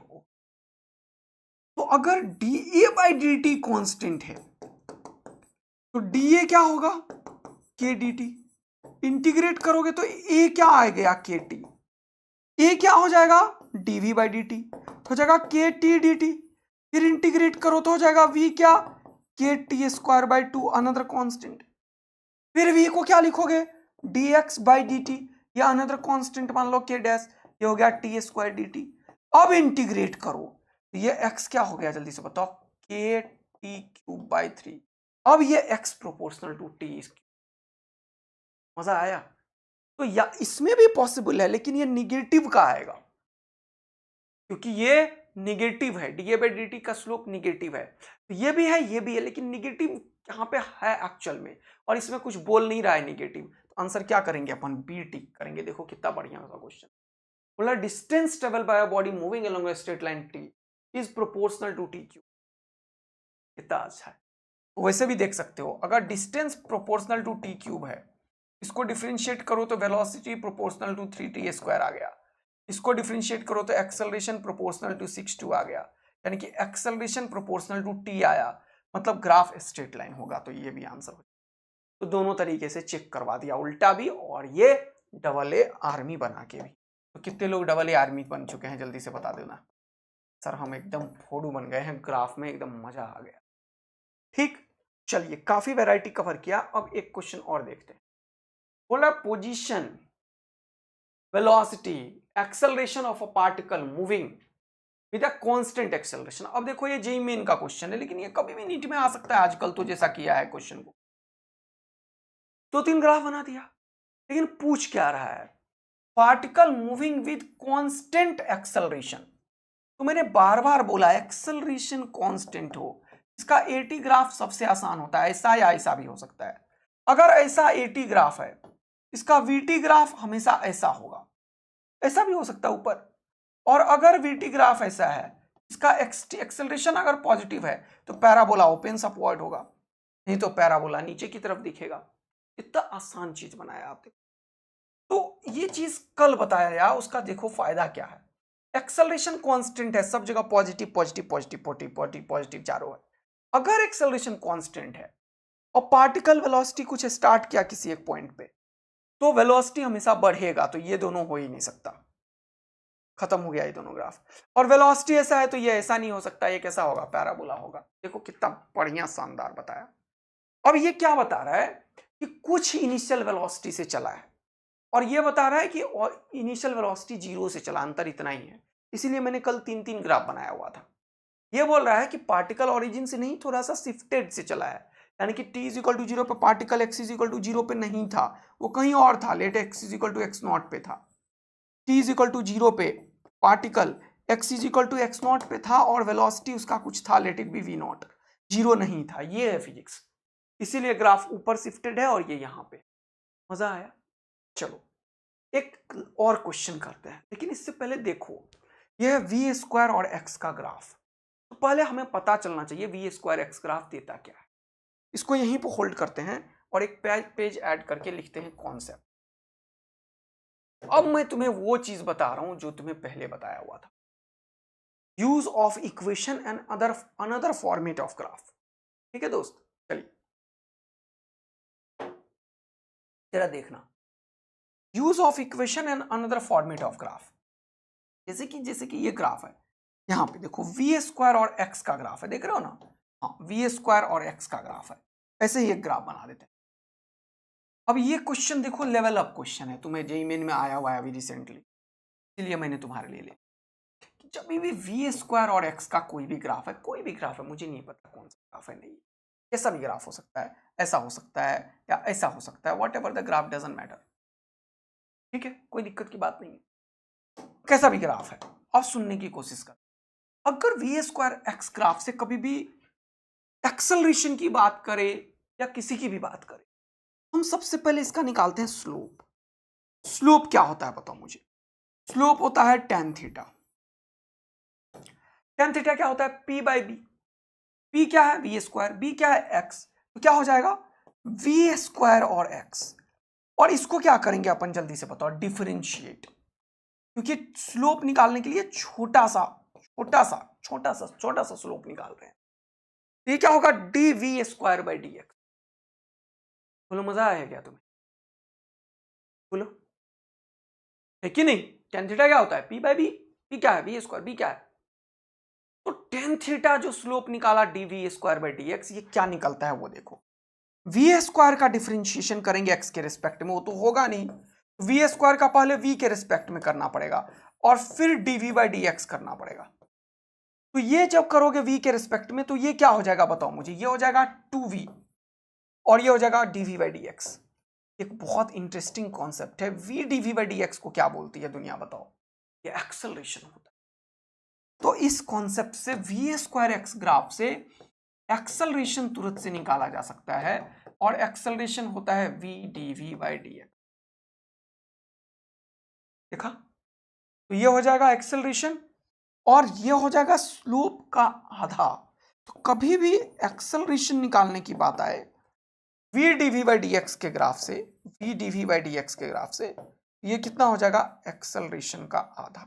तो अगर D A by d T constant है तो डी ए क्या होगा? के डी टी। इंटीग्रेट करोगे तो ए क्या आ गया? के टी। ए क्या हो जाएगा? डीवी बाई डी टी, तो हो जाएगा के टी डी टी। फिर इंटीग्रेट करो तो हो जाएगा वी क्या? के T square by two, another constant. फिर वी को क्या लिखोगे? D x by d T, या अनदर कॉन्स्टेंट मान लो के डैश, ये हो गया टी स्क्वायर डी टी। अब इंटीग्रेट करो, ये एक्स क्या हो गया जल्दी से बताओ? के टी क्यूब बाई थ्री। अब ये एक्स प्रोपोर्शनल टू टी। मजा आया? तो या इसमें भी पॉसिबल है, लेकिन ये निगेटिव का आएगा, क्योंकि ये निगेटिव है, D A by d T का स्लोप निगेटिव है। तो ये भी है, ये भी है, लेकिन निगेटिव यहाँ पे है एक्चुअल में, और इसमें कुछ बोल नहीं रहा है निगेटिव। तो आंसर क्या करेंगे अपन? बी टिक करेंगे। देखो कितना बढ़िया होगा क्वेश्चन। बोला distance travel by a body moving along a straight line t is proportional to t cube. कितना अच्छा है। तो वैसे भी देख सकते हो, अगर distance proportional to t cube है, इसको डिफरेंशिएट करो तो velocity proportional to 3t square आ गया, इसको डिफरेंशिएट करो तो एक्सेलरेशन प्रोपोर्शनल टू 6 2 आ गया, यानी कि एक्सेलरेशन प्रोपोर्शनल टू टी आया, मतलब ग्राफ स्ट्रेट लाइन होगा। तो ये भी आंसर हो, तो दोनों तरीके से चेक करवा दिया, उल्टा भी और ये डबल ए आर्मी बना के भी। तो कितने लोग डबल ए आर्मी बन चुके हैं जल्दी से बता देना। सर हम एकदम फोड़ू बन गए हैं ग्राफ में, एकदम मजा आ गया। ठीक, चलिए काफी वैरायटी कवर किया, अब एक क्वेश्चन और देखते हैं। बोला position, velocity, acceleration of a particle moving with a constant acceleration. अब देखो ये जेईई मेन का क्वेश्चन है, लेकिन ये कभी भी नीट में आ सकता है आजकल, तो जैसा किया है क्वेश्चन को, दो तीन ग्राफ बना दिया, लेकिन पूछ क्या रहा है? Particle moving with constant acceleration. तो मैंने बार बार बोला एक्सेलरेशन कांस्टेंट हो, इसका एटी ग्राफ सबसे आसान होता है, ऐसा या ऐसा भी हो सकता है। अगर ऐसा एटी ग्राफ है, इसका वीटी ग्राफ हमेशा ऐसा होगा, ऐसा भी हो सकता है ऊपर। और अगर वीटी ग्राफ ऐसा है, इसका एक्सेलरेशन अगर पॉजिटिव है तो पैराबोला ओपन अपवर्ड होगा, नहीं तो पैराबोला नीचे की तरफ दिखेगा। इतना आसान चीज बनाया आपने। तो ये चीज कल बताया गया, उसका देखो फायदा क्या है। एक्सेलरेशन कांस्टेंट है, सब जगह positive positive positive positive positive positive चारों है। अगर एक्सेलरेशन कांस्टेंट है और पार्टिकल वेलोसिटी कुछ स्टार्ट किया किसी एक पॉइंट पे, तो वेलोसिटी हमेशा बढ़ेगा। तो ये दोनों हो ही नहीं सकता, खत्म हो गया ये दोनों ग्राफ। और वेलोसिटी ऐसा है तो ये ऐसा नहीं हो सकता, ये कैसा होगा? पैराबोला होगा। देखो कितना बढ़िया शानदार बताया। अब ये क्या बता रहा है कि कुछ इनिशियल वेलोसिटी से चला है, और ये बता रहा है कि इनिशियल वेलोसिटी 0 से चला, अंतर इतना ही है। इसीलिए मैंने कल 3-3 ग्राफ बनाया हुआ था। ये बोल रहा है कि पार्टिकल ओरिजिन से नहीं, थोड़ा सा शिफ्टेड से चला है, यानी कि t इज इक्वल टू 0 पे particle x is equal to 0 पे नहीं था, वो कहीं और था, let x is equal to x not पे था। t इज इक्वल टू 0 पे particle x is equal to x not पे था और वेलोसिटी उसका कुछ था, let it be v not, 0 नहीं था। ये है फिजिक्स, इसीलिए ग्राफ ऊपर शिफ्टेड है और ये यहाँ पे। मजा आया? चलो एक और क्वेश्चन करते हैं, लेकिन इससे पहले देखो यह है वी स्क्वायर और एक्स का ग्राफ। तो पहले हमें पता चलना चाहिए वी स्क्वायर एक्स ग्राफ देता क्या है। इसको यहीं पर होल्ड करते हैं और एक पेज ऐड करके लिखते हैं कॉन्सेप्ट। अब मैं तुम्हें वो चीज बता रहा हूं जो तुम्हें पहले बताया हुआ था, use of equation and another format of graph. ठीक है दोस्त, चलिए जरा देखना, use of equation and another format of graph. जैसे कि ये ग्राफ है, यहां पे देखो वी स्क्वायर और एक्स का ग्राफ है, देख रहे हो ना? हाँ, वी स्क्वायर और एक्स का ग्राफ है, ऐसे ही एक ग्राफ बना देते हैं। अब ये क्वेश्चन देखो, लेवल अप क्वेश्चन है, तुम्हें जेईई मेन में आया हुआ है अभी रिसेंटली, इसलिए मैंने तुम्हारे लिए लिया। जब भी वी स्क्वायर और एक्स का कोई भी ग्राफ है, कोई भी ग्राफ है, मुझे नहीं पता कौन सा ग्राफ है, नहीं कैसा भी ग्राफ हो सकता है, ऐसा हो सकता है या ऐसा हो सकता है, what ever the graph doesn't matter. ठीक है, कोई दिक्कत की बात नहीं है, कैसा भी ग्राफ है। अब सुनने की कोशिश कर, अगर वी स्क्वायर एक्स ग्राफ से कभी भी एक्सेलरेशन की बात करें या किसी की भी बात करें, हम सबसे पहले इसका निकालते हैं स्लोप। स्लोप क्या होता है बताओ मुझे? स्लोप होता है tan थीटा। tan थीटा क्या होता है? p by B. p क्या है? We square. b क्या है? x। तो क्या हो जाएगा? वी स्क्वायर और x। और इसको क्या करेंगे अपन, जल्दी से बताओ, डिफरेंशिएट, क्योंकि स्लोप निकालने के लिए छोटा सा स्लोप निकाल रहे हैं। तो ये क्या होगा? D v square by d x. बोलो मजा आया क्या तुम्हें? बोलो, है कि नहीं? tan थीटा क्या होता है? p by B. p क्या है? We square. b क्या है? तो tan थीटा जो स्लोप निकाला d v square by d x, ये क्या निकलता है वो देखो। वी स्क्वायर का डिफरेंशिएशन करेंगे एक्स के रिस्पेक्ट में, वो तो होगा नहीं, वी स्क्वायर का पहले वी के रिस्पेक्ट में करना पड़ेगा और फिर डीवी बाई डी एक्स करना पड़ेगा। तो ये जब करोगे वी के रिस्पेक्ट में, तो ये क्या हो जाएगा बताओ मुझे? ये हो जाएगा 2v और ये हो जाएगा डीवी बाई डी एक्स। एक बहुत इंटरेस्टिंग कॉन्सेप्ट है, v dv by d x को क्या बोलती है दुनिया बताओ? ये एक्सेलरेशन होता है। तो इस कॉन्सेप्ट से वी स्क्वायर एक्स ग्राफ से एक्सेलरेशन तुरंत से निकाला जा सकता है और एक्सेलरेशन होता है v dv by d x. देखा? तो ये हो जाएगा एक्सेलरेशन और ये हो जाएगा स्लोप का आधा। तो कभी भी एक्सेलरेशन निकालने की बात आए v dv by d x के ग्राफ से, v dv by d x के ग्राफ से, ये कितना हो जाएगा? एक्सेलरेशन का आधा।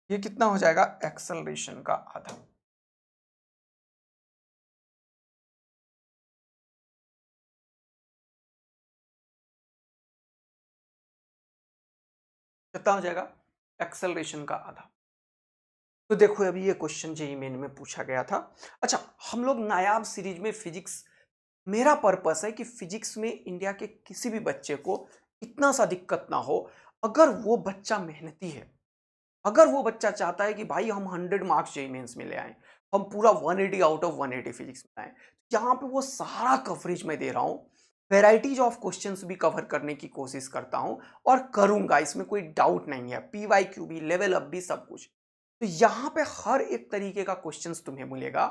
ये कितना हो जाएगा? एक्सेलरेशन का आधा। कितना हो जाएगा? एक्सेलरेशन का आधा। तो देखो अभी ये क्वेश्चन जेईई मेन में पूछा गया था। अच्छा, हम लोग नायाब सीरीज में फिजिक्स, मेरा पर्पस है कि फिजिक्स में इंडिया के किसी भी बच्चे को इतना सा दिक्कत ना हो। अगर वो बच्चा मेहनती है, अगर वो बच्चा चाहता है कि भाई हम 100 मार्क्स जेईई मेंस में ले आए, हम पूरा 180 आउट ऑफ 180 फिजिक्स में आए, यहाँ पे वो सारा कवरेज मैं दे रहा हूँ, वेराइटीज ऑफ क्वेश्चंस भी कवर करने की कोशिश करता हूँ और करूंगा, इसमें कोई डाउट नहीं है। पीवाईक्यू भी, लेवल अप भी, सब कुछ। तो यहाँ पे हर एक तरीके का क्वेश्चंस तुम्हें मिलेगा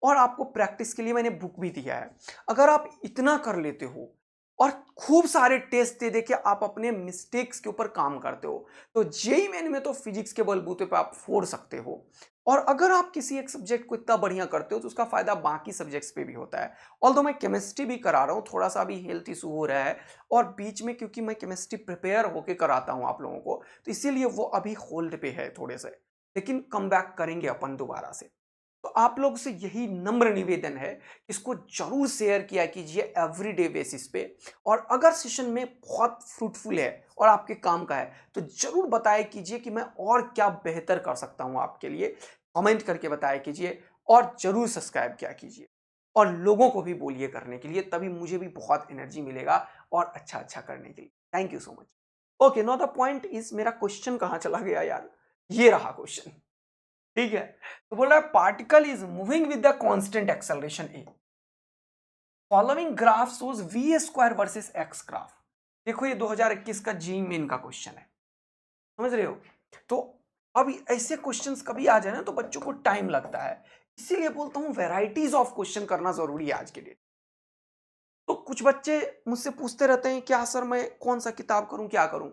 और आपको प्रैक्टिस के लिए मैंने बुक भी दिया है। अगर आप इतना कर लेते हो और खूब सारे टेस्ट दे के आप अपने मिस्टेक्स के ऊपर काम करते हो, तो जेईई मेन में तो फिजिक्स के बलबूते पे आप फोड़ सकते हो। और अगर आप किसी एक सब्जेक्ट को इतना बढ़िया करते हो तो उसका फायदा बाकी सब्जेक्ट्स पे भी होता है। ऑल्दो मैं केमिस्ट्री भी करा रहा हूँ, थोड़ा सा भी हेल्थ इशू हो रहा है और बीच में, क्योंकि मैं केमिस्ट्री प्रिपेयर होके कराता हूँ आप लोगों को, तो इसीलिए वो अभी होल्ड पे है थोड़े से, लेकिन कम बैक करेंगे अपन दोबारा से। तो आप लोग से यही नम्र निवेदन है, इसको जरूर शेयर किया कीजिए एवरीडे बेसिस पे। और अगर सेशन में बहुत फ्रूटफुल है और आपके काम का है तो जरूर बताया कीजिए कि मैं और क्या बेहतर कर सकता हूं आपके लिए, कमेंट करके बताया कीजिए और जरूर सब्सक्राइब किया कीजिए और लोगों को भी बोलिए करने के लिए, तभी मुझे भी बहुत एनर्जी मिलेगा और अच्छा अच्छा करने के लिए। Thank you so much. Okay, know the point is, मेरा क्वेश्चन कहाँ चला गया यार? ये रहा क्वेश्चन, ठीक है। तो बोल रहा है particle is moving with the constant acceleration a, following graph shows v square versus x graph. देखो ये 2021 का जी मेन का क्वेश्चन है, समझ रहे हो। तो अब ऐसे क्वेश्चंस कभी आ जाए ना तो बच्चों को टाइम लगता है, इसीलिए बोलता हूं वैराइटीज ऑफ क्वेश्चन करना जरूरी है आज के डेट। तो कुछ बच्चे मुझसे पूछते रहते हैं क्या सर मैं कौन सा किताब करूं, क्या करूं।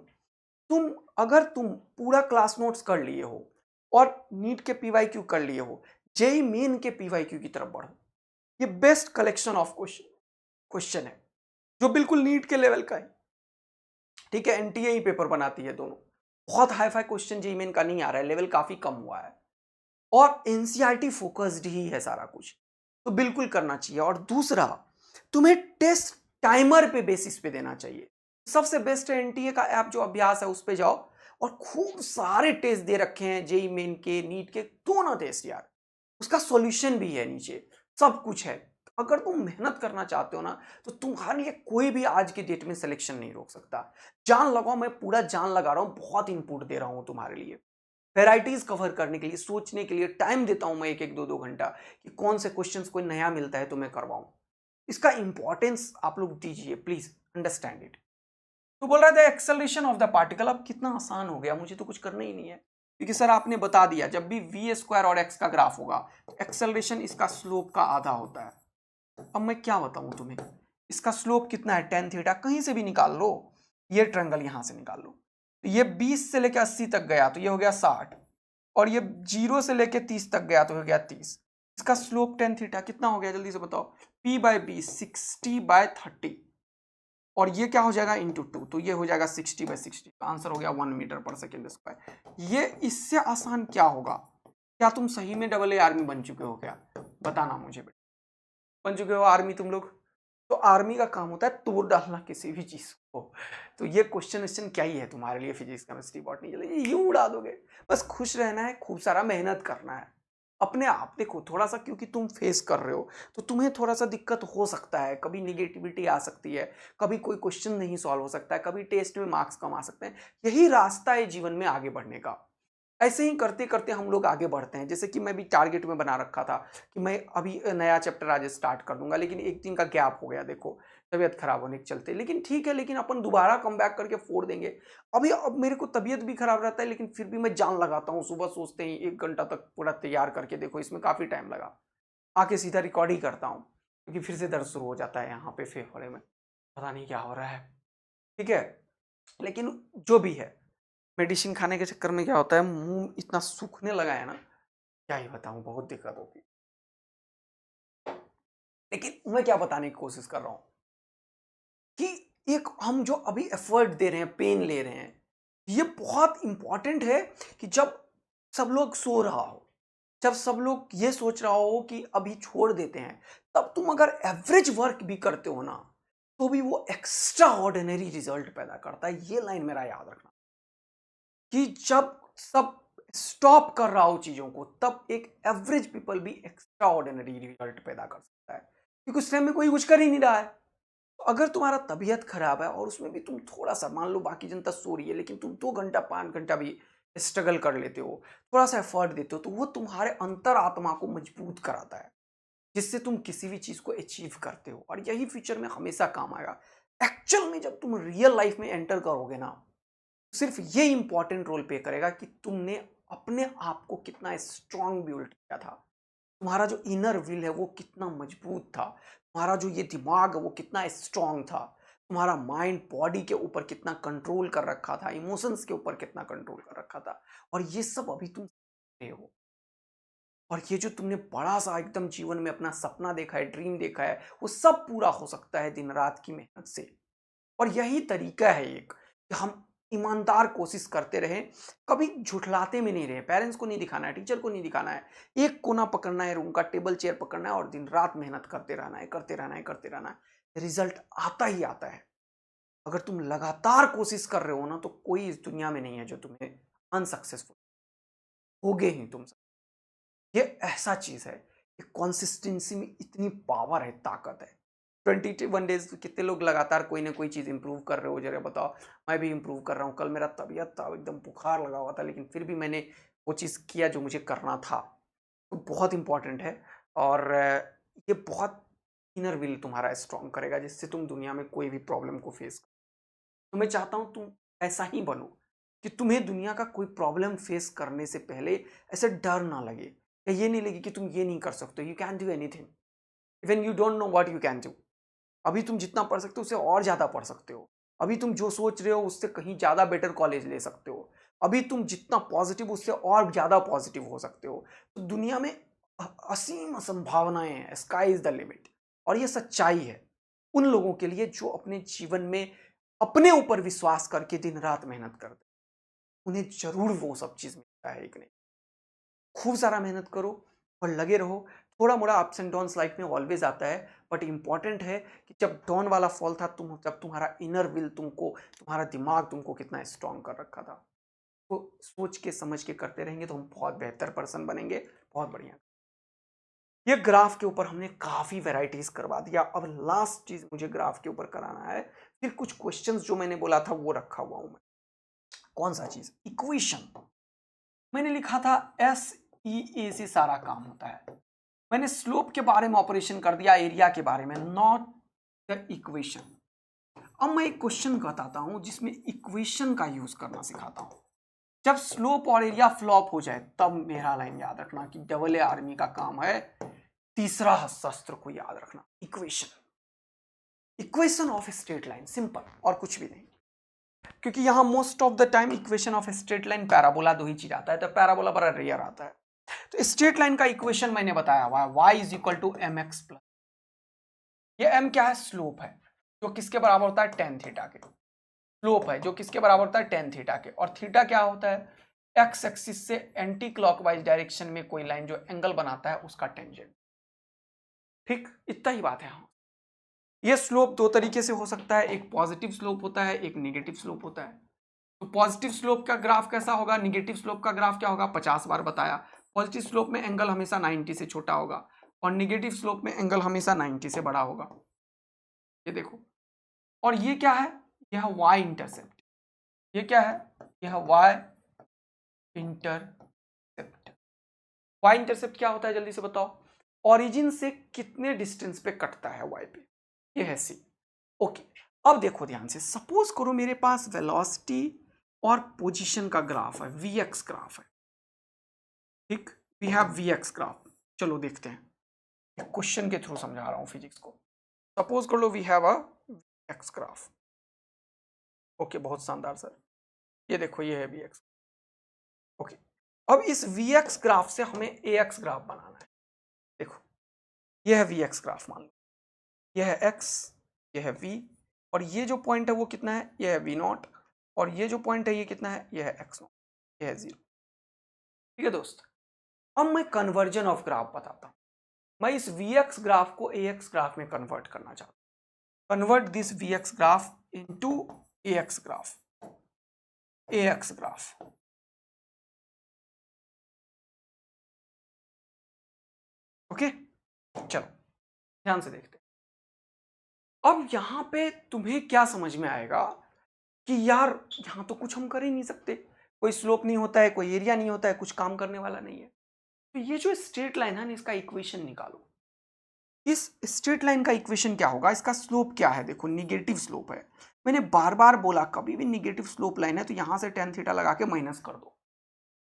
अगर तुम पूरा क्लास नोट्स कर लिए हो और नीट के पीवाईक्यू कर लिए हो, जेई मेन के पीवाईक्यू की तरफ बढ़ो। ये बेस्ट कलेक्शन ऑफ क्वेश्चन है जो बिल्कुल नीट के लेवल का है, ठीक है। एनटीए ही पेपर बनाती है दोनों, बहुत hi fi question JEE Main का नहीं आ रहा है, लेवल काफी कम हुआ है और एनसीईआरटी फोकस्ड ही है सारा कुछ, तो बिल्कुल करना चाहिए। और दूसरा, तुम्हें टेस्ट टाइमर पे बेसिस पे देना चाहिए। सबसे बेस्ट है एनटीए का ऐप जो अभ्यास है उस पे जाओ, और खूब सारे टेस्ट दे रखे हैं जेई मेन के, नीट के, दोनों टेस्ट यार, उसका सॉल्यूशन भी है नीचे, सब कुछ है। अगर तुम मेहनत करना चाहते हो ना तो तुम्हारे लिए कोई भी आज के डेट में सिलेक्शन नहीं रोक सकता। जान लगाओ, मैं पूरा जान लगा रहा हूं, बहुत इंपुट दे रहा हूं तुम्हारे लिए, वेराइटीज कवर करने के लिए, सोचने के लिए टाइम देता हूं मैं, एक एक दो दो घंटा, कि कौन से क्वेश्चंस कोई नया मिलता है तो मैं करवाऊं। इसका इंपॉर्टेंस आप लोग दीजिए, प्लीज अंडरस्टैंड इट। तो बोल रहा था एक्सेलरेशन ऑफ द पार्टिकल, अब कितना आसान हो गया, मुझे तो कुछ करना ही नहीं है, क्योंकि सर आपने बता दिया जब भी वी स्क्वायर और एक्स का ग्राफ होगा एक्सेलरेशन इसका स्लोप का आधा होता है। अब मैं क्या बताऊं तुम्हें, इसका स्लोप कितना है, टेन थीटा, कहीं से भी निकाल लो, ये ट्रायंगल यहां से निकाल लो, तो ये 20 से लेकर 80 तक गया तो ये हो गया 60, और ये 0 से लेकर 30 तक गया तो हो गया 30। इसका स्लोप टेन थीटा कितना हो गया, जल्दी से बताओ, p/20 60/30, और ये क्या हो जाएगा इंटू 2, तो ये हो जाएगा 60/60, आंसर हो गया 1 मीटर पर सेकेंड स्क्वायर। ये इससे आसान क्या होगा। क्या तुम सही में डबल ए आर्मी बन चुके हो क्या, बताना मुझे बेटा, बन चुके हो आर्मी तुम लोग। तो आर्मी का काम होता है तोड़ डालना किसी भी चीज को, तो ये क्वेश्चन क्या ही है तुम्हारे लिए, फिजिक्स केमिस्ट्री बॉटनी चलेगी, यूं उड़ा दोगे। बस खुश रहना है, खूब सारा मेहनत करना है अपने आप। देखो थोड़ा सा, क्योंकि तुम फेस कर रहे हो तो तुम्हें थोड़ा सा दिक्कत हो सकता है, कभी निगेटिविटी आ सकती है, कभी कोई क्वेश्चन नहीं सॉल्व हो सकता है, कभी टेस्ट में मार्क्स कम आ सकते हैं। यही रास्ता है जीवन में आगे बढ़ने का। ऐसे ही करते करते हम लोग आगे बढ़ते हैं। जैसे कि मैं भी टारगेट में बना रखा था कि मैं अभी नया चैप्टर आज स्टार्ट कर दूंगा, लेकिन एक दिन का गैप हो गया, देखो तबीयत खराब होने के चलते। लेकिन ठीक है, लेकिन अपन दोबारा कम बैक करके फोड़ देंगे। अभी अब मेरे को तबीयत भी खराब रहता है, लेकिन फिर भी मैं जान लगाता हूँ, सुबह सोचते ही 1 घंटा तक पूरा तैयार करके, देखो इसमें काफ़ी टाइम लगा, आके सीधा रिकॉर्ड ही करता हूँ, क्योंकि फिर से दर्द शुरू हो जाता है यहाँ पे फेफड़े में, पता नहीं क्या हो रहा है, ठीक है। लेकिन जो भी है, मेडिसिन खाने के चक्कर में क्या होता है, मुंह इतना सूखने लगा है ना, क्या ही बताऊं, बहुत दिक्कत होती है। लेकिन मैं क्या बताने की कोशिश कर रहा हूं कि एक हम जो अभी एफर्ट दे रहे हैं, पेन ले रहे हैं, ये बहुत इंपॉर्टेंट है। कि जब सब लोग सो रहा हो, जब सब लोग ये सोच रहा हो कि अभी छोड़ देते हैं, तब तुम अगर एवरेज वर्क भी करते हो ना, तो भी वो एक्स्ट्रा ऑर्डिनरी रिजल्ट पैदा करता है। ये लाइन मेरा याद रखना, कि जब सब स्टॉप कर रहा हो चीजों को, तब एक एवरेज पीपल भी एक्स्ट्रा ऑर्डिनरी रिजल्ट पैदा कर सकता है, क्योंकि उस टाइम में कोई कुछ कर ही नहीं रहा है। तो अगर तुम्हारा तबीयत खराब है और उसमें भी तुम थोड़ा सा, मान लो बाकी जनता सो रही है, लेकिन तुम 2 घंटा 5 घंटा भी स्ट्रगल कर लेते हो, थोड़ा सा एफर्ट देते हो, तो वो तुम्हारे अंतर आत्मा को मजबूत कराता है, जिससे तुम किसी भी चीज को अचीव करते हो, और यही फ्यूचर में हमेशा काम आएगा। एक्चुअल में जब तुम रियल लाइफ में एंटर करोगे ना, सिर्फ ये इंपॉर्टेंट रोल प्ले करेगा कि तुमने अपने आप को कितना स्ट्रांग बिल्ड किया था, तुम्हारा जो इनर विल है वो कितना मजबूत था, तुम्हारा जो ये दिमाग है वो कितना स्ट्रांग था, तुम्हारा माइंड बॉडी के ऊपर कितना कंट्रोल कर रखा था, इमोशंस के ऊपर कितना कंट्रोल कर रखा था। और ये सब अभी तुम सीख रहे हो। और ये जो तुमने बड़ा सा एकदम जीवन में अपना सपना देखा है, ड्रीम देखा है, वो सब पूरा हो सकता है दिन रात की मेहनत से। और यही तरीका है एक, कि हम ईमानदार कोशिश करते रहें, कभी झुठलाते में नहीं रहे, पेरेंट्स को नहीं दिखाना है, टीचर को नहीं दिखाना है, एक कोना पकड़ना है रूम का, टेबल चेयर पकड़ना है और दिन रात मेहनत करते रहना है, करते रहना है, करते रहना है। रिजल्ट आता ही आता है। अगर तुम लगातार कोशिश कर रहे हो ना, तो कोई इस दुनिया में नहीं है जो तुम्हें अनसक्सेसफुल, होगे ही तुम सब। ये ऐसा चीज है कि कंसिस्टेंसी में इतनी पावर है, ताकत है। 21 डेज कितने लोग लगातार कोई ना कोई चीज़ इंप्रूव कर रहे हो, जरा बताओ। मैं भी इंप्रूव कर रहा हूँ। कल मेरा तबीयत था, एकदम बुखार लगा हुआ था, लेकिन फिर भी मैंने वो चीज़ किया जो मुझे करना था। तो बहुत इंपॉर्टेंट है। और ये बहुत इनर विल तुम्हारा स्ट्रांग करेगा, जिससे तुम दुनिया में कोई भी प्रॉब्लम को फेस करो। तो मैं चाहता हूँ तुम ऐसा ही बनो कि तुम्हें दुनिया का कोई प्रॉब्लम फेस करने से पहले ऐसे डर ना लगे, या ये नहीं लगे कि तुम ये नहीं कर सकते। You can do anything even you don't know what you can do. अभी तुम जितना पढ़ सकते हो उससे और ज़्यादा पढ़ सकते हो। अभी तुम जो सोच रहे हो उससे कहीं ज़्यादा बेटर कॉलेज ले सकते हो। अभी तुम जितना पॉजिटिव उससे और ज़्यादा पॉजिटिव हो सकते हो। तो दुनिया में असीम संभावनाएं हैं, स्काई इज द लिमिट। और ये सच्चाई है उन लोगों के लिए जो अपने जीवन में अपने ऊपर विश्वास करके दिन रात मेहनत करते, उन्हें जरूर वो सब चीज़ मिलता है। एक नहीं, खूब सारा मेहनत करो और लगे रहो। थोड़ा मोड़ा अप्स एंड डाउन्स लाइफ में ऑलवेज आता है, बट इंपॉर्टेंट है कि जब डाउन वाला फॉल था, जब तुम्हारा इनर विल तुम्हारा दिमाग तुमको कितना स्ट्रांग कर रखा था। तो सोच के समझ के करते रहेंगे तो हम बहुत बेहतर पर्सन बनेंगे। बहुत बढ़िया। ये ग्राफ के ऊपर हमने काफी वेराइटीज करवा दिया। अब लास्ट चीज मुझे ग्राफ के ऊपर कराना है, फिर कुछ क्वेश्चंस जो मैंने बोला था वो रखा हुआ हूं मैं। कौन सा चीज? इक्वेशन। मैंने लिखा था SEA से सारा काम होता है। मैंने स्लोप के बारे में ऑपरेशन कर दिया, एरिया के बारे में, नॉट द इक्वेशन। अब मैं एक क्वेश्चन बताता हूं जिसमें इक्वेशन का यूज करना सिखाता हूं। जब स्लोप और एरिया फ्लॉप हो जाए तब मेरा लाइन याद रखना कि डबल ए आर्मी का काम है तीसरा शस्त्र को याद रखना, equation. Equation of straight line, simple और कुछ भी नहीं। क्योंकि यहां most of the time equation of straight line parabola दो ही चीज आता है, तो पैराबोला बड़ा रेयर आता है। तो स्ट्रेट लाइन का इक्वेशन मैंने बताया हुआ है, y is equal to m x plus. ये m क्या है? स्लोप है, जो किसके बराबर होता है? टेन थीटा के। स्लोप है जो किसके बराबर होता है? टेन थीटा के। और थीटा क्या होता है? एक्स एक्सिस से एंटी क्लॉकवाइज डायरेक्शन में कोई लाइन जो एंगल बनाता है उसका टेंजेंट। ठीक, इतना ही बात है। ये स्लोप दो तरीके से हो सकता है, एक पॉजिटिव स्लोप होता है, एक नेगेटिव स्लोप होता है। तो पॉजिटिव स्लोप का ग्राफ कैसा होगा? नेगेटिव स्लोप का ग्राफ क्या होगा? 50 बार बताया। पॉजिटिव स्लोप में एंगल हमेशा 90 से छोटा होगा और नेगेटिव स्लोप में एंगल हमेशा 90 से बड़ा होगा। ये देखो। और ये क्या है? यह y इंटरसेप्ट। ये क्या है? यह y इंटरसेप्ट। y इंटरसेप्ट क्या होता है जल्दी से बताओ? ओरिजिन से कितने डिस्टेंस पे कटता है y पे, ये है c। ओके, अब देखो ध्यान से। सपोज करो मेरे पास वेलोसिटी और पोजीशन का ग्राफ है, vx ग्राफ है। ठीक, वी हैव vx ग्राफ। चलो देखते हैं, एक क्वेश्चन के थ्रू समझा रहा हूं फिजिक्स को। सपोज कर लो we have a vx graph. Okay, बहुत शानदार सर। ये देखो, ये है vx। ओके, अब इस vx ग्राफ से हमें ax ग्राफ बनाना है। देखो, ये है vx ग्राफ, मान लो ये है x, ये है v, और ये जो पॉइंट है वो कितना है? ये है v नॉट, और ये जो पॉइंट है ये कितना है? ये है x नॉट, ये है 0। ठीक है दोस्त, अब मैं कन्वर्जन ऑफ ग्राफ बताता हूं। मैं इस vx ग्राफ को ax ग्राफ में कन्वर्ट करना चाहता हूं। Convert this vx graph into ax graph. ax graph, okay. चलो ध्यान से देखते हैं। अब यहां पे तुम्हें क्या समझ में आएगा कि यार यहां तो कुछ हम कर ही नहीं सकते, कोई स्लोप नहीं होता है, कोई एरिया नहीं होता है, कुछ काम करने वाला नहीं है। तो ये जो स्ट्रेट लाइन है ना, इसका इक्वेशन निकालो। इस स्ट्रेट लाइन का इक्वेशन क्या होगा? इसका स्लोप क्या है? देखो, निगेटिव स्लोप है। मैंने बार बार बोला, कभी भी निगेटिव स्लोप लाइन है तो यहां से टेन थीटा लगा के माइनस कर दो।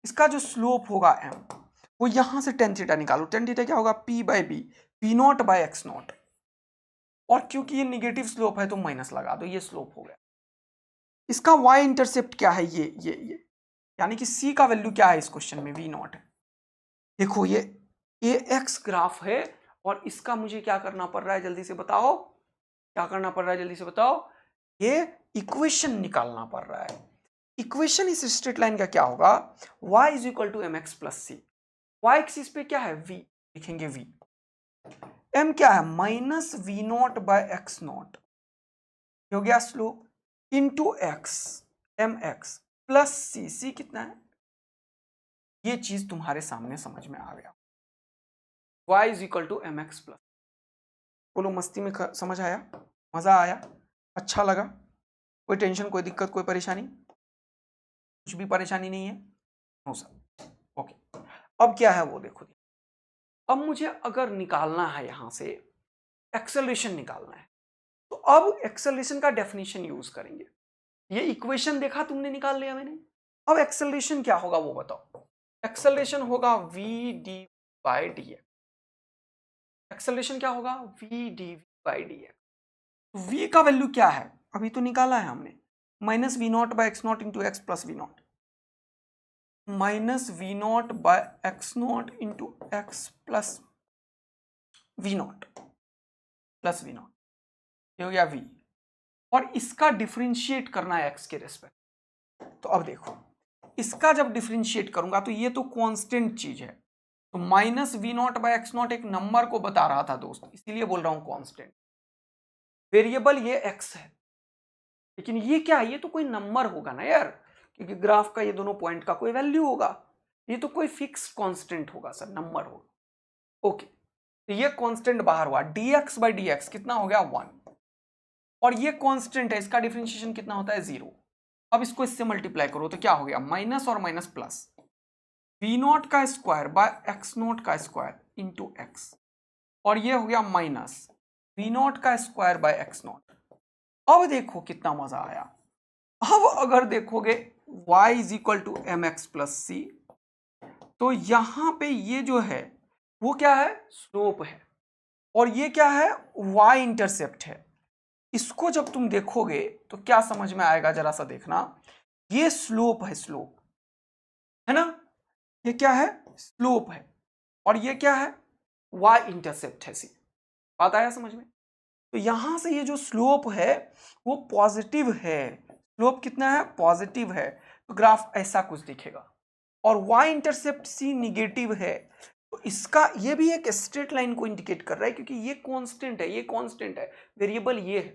इसका जो स्लोप होगा m, वो यहां से टेन थीटा निकालो। टेन थीटा क्या होगा? p by b, p not by x not. और क्योंकि ये निगेटिव स्लोप है तो माइनस लगा दो, ये स्लोप हो गया। इसका y इंटरसेप्ट क्या है? ये यानी कि c का वैल्यू क्या है इस क्वेश्चन में? v नॉट है। देखो, ये ax ग्राफ है और इसका मुझे क्या करना पड़ रहा है? जल्दी से बताओ, क्या करना पड़ रहा है? जल्दी से बताओ। ये इक्वेशन निकालना पड़ रहा है। इक्वेशन इस स्ट्रेट लाइन का क्या होगा? y is equal to m x plus c. Y axis पे क्या है? v, लिखेंगे v। m क्या है? Minus v not by x naught, हो गया slope, into x, m x plus c. C कितना है? ये चीज तुम्हारे सामने समझ में आ गया। y is equal to m x plus. बोलो मस्ती में समझ आया, मजा आया, अच्छा लगा, कोई टेंशन, कोई दिक्कत, कोई परेशानी? कुछ भी परेशानी नहीं है? No sir. ओके, अब क्या है वो देखो। अब मुझे अगर निकालना है यहां से एक्सेलरेशन निकालना है, तो अब एक्सेलरेशन का डेफिनेशन यूज करेंगे। ये इक्वेशन देखा तुमने, निकाल लिया मैंने। अब एक्सेलरेशन क्या होगा वो बताओ। एक्सेलरेशन होगा v d by d x. Acceleration क्या होगा? V d by d x. वी का वैल्यू क्या है अभी तो निकाला है हमने, minus v not by x not into x plus v not, minus v not by x not into x plus v not, plus v not, ये हो गया वी। और इसका डिफरेंशिएट करना है एक्स के रेस्पेक्ट। तो अब देखो, इसका जब डिफरेंशिएट करूंगा तो ये तो कांस्टेंट चीज है, तो minus v not by x not एक नंबर को बता रहा था दोस्त, इसीलिए बोल रहा हूं कांस्टेंट। वेरिएबल ये एक्स है, लेकिन ये क्या है? ये तो कोई नंबर होगा ना यार, क्योंकि ग्राफ का ये दोनों पॉइंट का कोई वैल्यू होगा, ये तो कोई फिक्स कांस्टेंट होगा सर, नंबर होगा। ओके, तो ये कांस्टेंट बाहर हुआ, dx बाई डी एक्स कितना हो गया? 1। और ये कांस्टेंट है, इसका डिफरेंशिएशन कितना होता है? 0। अब इसको इससे मल्टीप्लाई करो तो क्या हो गया? माइनस और माइनस प्लस, वी नॉट का स्क्वायर बाय एक्स नॉट का स्क्वायर इंटू एक्स, और ये हो गया माइनस वी नॉट का स्क्वायर बाय एक्स नॉट। अब देखो कितना मजा आया। अब अगर देखोगे y is equal to m x plus c, तो यहां पे ये जो है वो क्या है? स्लोप है। और ये क्या है? y इंटरसेप्ट है। इसको जब तुम देखोगे तो क्या समझ में आएगा, जरा सा देखना। ये स्लोप है, स्लोप है ना, ये क्या है? स्लोप है। और ये क्या है? y इंटरसेप्ट है सी। बात आया समझ में? तो यहां से ये जो स्लोप है वो पॉजिटिव है। स्लोप कितना है? पॉजिटिव है। तो ग्राफ ऐसा कुछ दिखेगा। और y इंटरसेप्ट सी निगेटिव है, तो इसका ये भी एक स्ट्रेट लाइन को इंडिकेट कर रहा है, क्योंकि ये कांस्टेंट है, ये कांस्टेंट है, वेरिएबल ये है।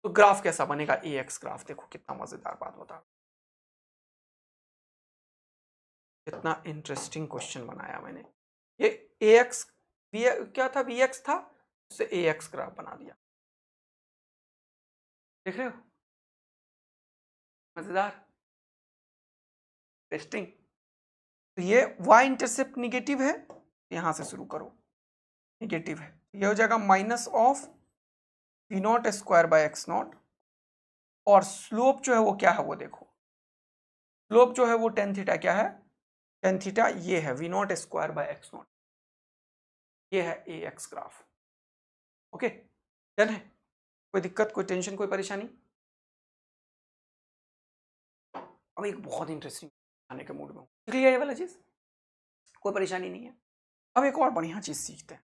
तो ग्राफ कैसा बनेगा? ए एक्स ग्राफ। देखो कितना मजेदार बात बता, कितना इंटरेस्टिंग क्वेश्चन बनाया मैंने। ये ए एक्स क्या था? वी एक्स था, उससे ए एक्स ग्राफ बना दिया। देख रहे हो? मजेदार, टेस्टिंग। तो ये y इंटरसेप्ट निगेटिव है, यहां से शुरू करो, निगेटिव है, ये हो जाएगा minus of v not square by x not. और स्लोप जो है वो क्या है वो देखो, स्लोप जो है वो टेन थीटा क्या है? टेन थीटा ये है v not square by x not, ये है a x graph. Okay, done है? कोई दिक्कत, कोई टेंशन, कोई परेशानी? अब एक बहुत इंटरेस्टिंग आने के मूड में हूं, क्लियर ये वाला चीज, कोई परेशानी नहीं है। अब एक और बढ़िया चीज सीखते हैं।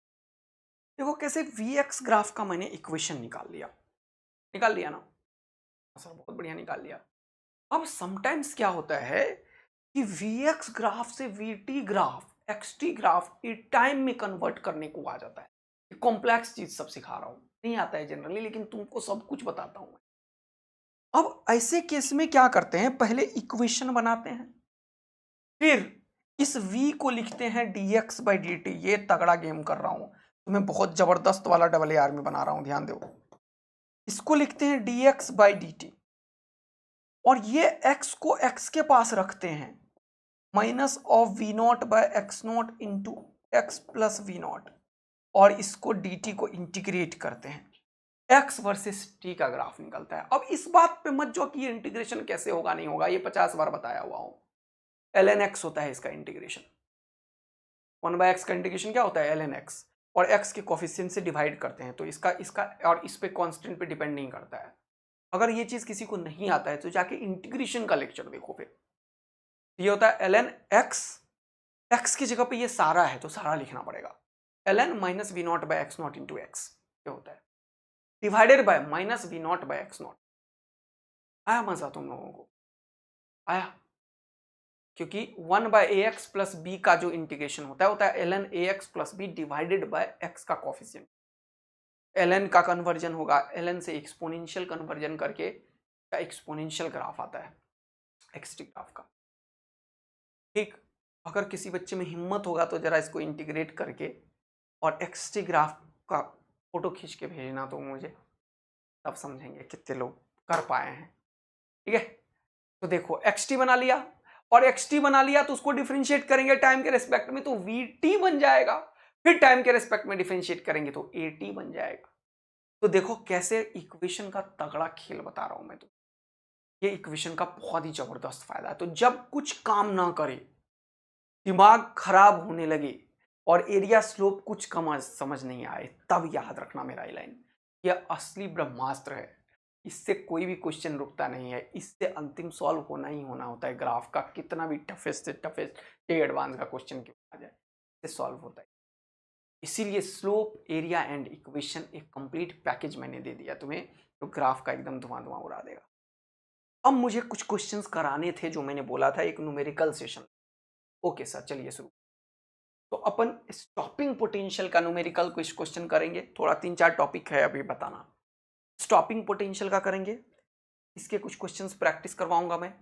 देखो कैसे वी एक्स ग्राफ का मैंने इक्वेशन निकाल लिया ना सर, बहुत बढ़िया निकाल लिया। अब समटाइम्स क्या होता है कि वी एक्स ग्राफ से we T graph, x T graph ये टाइम में कन्वर्ट करने को आ जाता है। कॉम्प्लेक्स चीज सब सिखा रहा हूं, नहीं आता है जनरली, लेकिन तुमको सब कुछ बताता हूं। अब ऐसे केस में क्या करते हैं, पहले इक्वेशन बनाते हैं, फिर इस v को लिखते हैं dx बाई डी टी। ये तगड़ा गेम कर रहा हूं, तुम्हें बहुत जबरदस्त वाला डबल आर में बना रहा हूं, ध्यान दो। इसको लिखते हैं dx बाई डी टी, और ये x को x के पास रखते हैं, minus of v not by x not into x plus v not, और इसको dt को इंटीग्रेट करते हैं। x वर्सेस t का ग्राफ निकलता है। अब इस बात पे मत जो कि ये इंटीग्रेशन कैसे होगा, नहीं होगा, ये 50 बार बताया हुआ हूं। ln x होता है इसका इंटीग्रेशन, 1/x का इंटीग्रेशन क्या होता है? ln x, और x के कोफिशिएंट से डिवाइड करते हैं, तो इसका और इस पे कांस्टेंट पे डिपेंड नहीं करता है। अगर ये चीज किसी को नहीं आता है तो जाके इंटीग्रेशन का लेक्चर देखो। फिर ये होता है ln x, x की जगह पे ये सारा है तो सारा लिखना पड़ेगा, ln minus v not by x not into x, ये होता है, divided by minus v not by x not. आया मजा तुम लोगों को? आया? क्योंकि 1 by a x plus b का जो इंटीग्रेशन होता है ln a x plus b divided by x का कोफिशिएंट। ln का कन्वर्जन होगा, ln से एक्सपोनेंशियल कन्वर्जन करके एक्सपोनेंशियल ग्राफ आता है, एक्सटी ग्राफ का। ठीक, अगर किसी बच्चे में हिम्मत होगा तो जरा इसको इंटीग्रेट करके और एक्सटी ग्राफ का फोटो खींच के भेजना तो मुझे, तब समझेंगे कितने लोग कर पाए हैं। ठीक है, तो देखो xt बना लिया, और xt बना लिया तो उसको डिफरेंशिएट करेंगे टाइम के रेस्पेक्ट में तो vt बन जाएगा, फिर टाइम के रेस्पेक्ट में डिफरेंशिएट करेंगे तो at बन जाएगा। तो देखो कैसे इक्वेशन का तगड़ा खेल बता रहा हूं मैं, तो ये इक्वेशन का बहुत ही जबरदस्त फायदा है। तो जब कुछ काम ना करे, दिमाग खराब होने लगे और एरिया स्लोप कुछ समझ नहीं आए, तब याद रखना मेरा ये लाइन, यह असली ब्रह्मास्त्र है। इससे कोई भी क्वेश्चन रुकता नहीं है, इससे अंतिम सॉल्व होना ही होना होता है। ग्राफ का कितना भी टफेस्ट से टफेस्ट एडवांस का क्वेश्चन क्यों आ जाए, इससे सॉल्व होता है। इसीलिए स्लोप, एरिया एंड इक्वेशन एक कंप्लीट पैकेज मैंने दे दिया तुम्हें, तो ग्राफ का एकदम धुआं धुआं उड़ा देगा। अब मुझे कुछ क्वेश्चंस कराने थे जो मैंने बोला था, एक न्यूमेरिकल सेशन। ओके सर, चलिए शुरू। तो अपन स्टॉपिंग पोटेंशियल का न्यूमेरिकल कुछ क्वेश्चन करेंगे, थोड़ा 3-4 टॉपिक है अभी बताना। स्टॉपिंग पोटेंशियल का करेंगे, इसके कुछ क्वेश्चंस प्रैक्टिस करवाऊंगा मैं।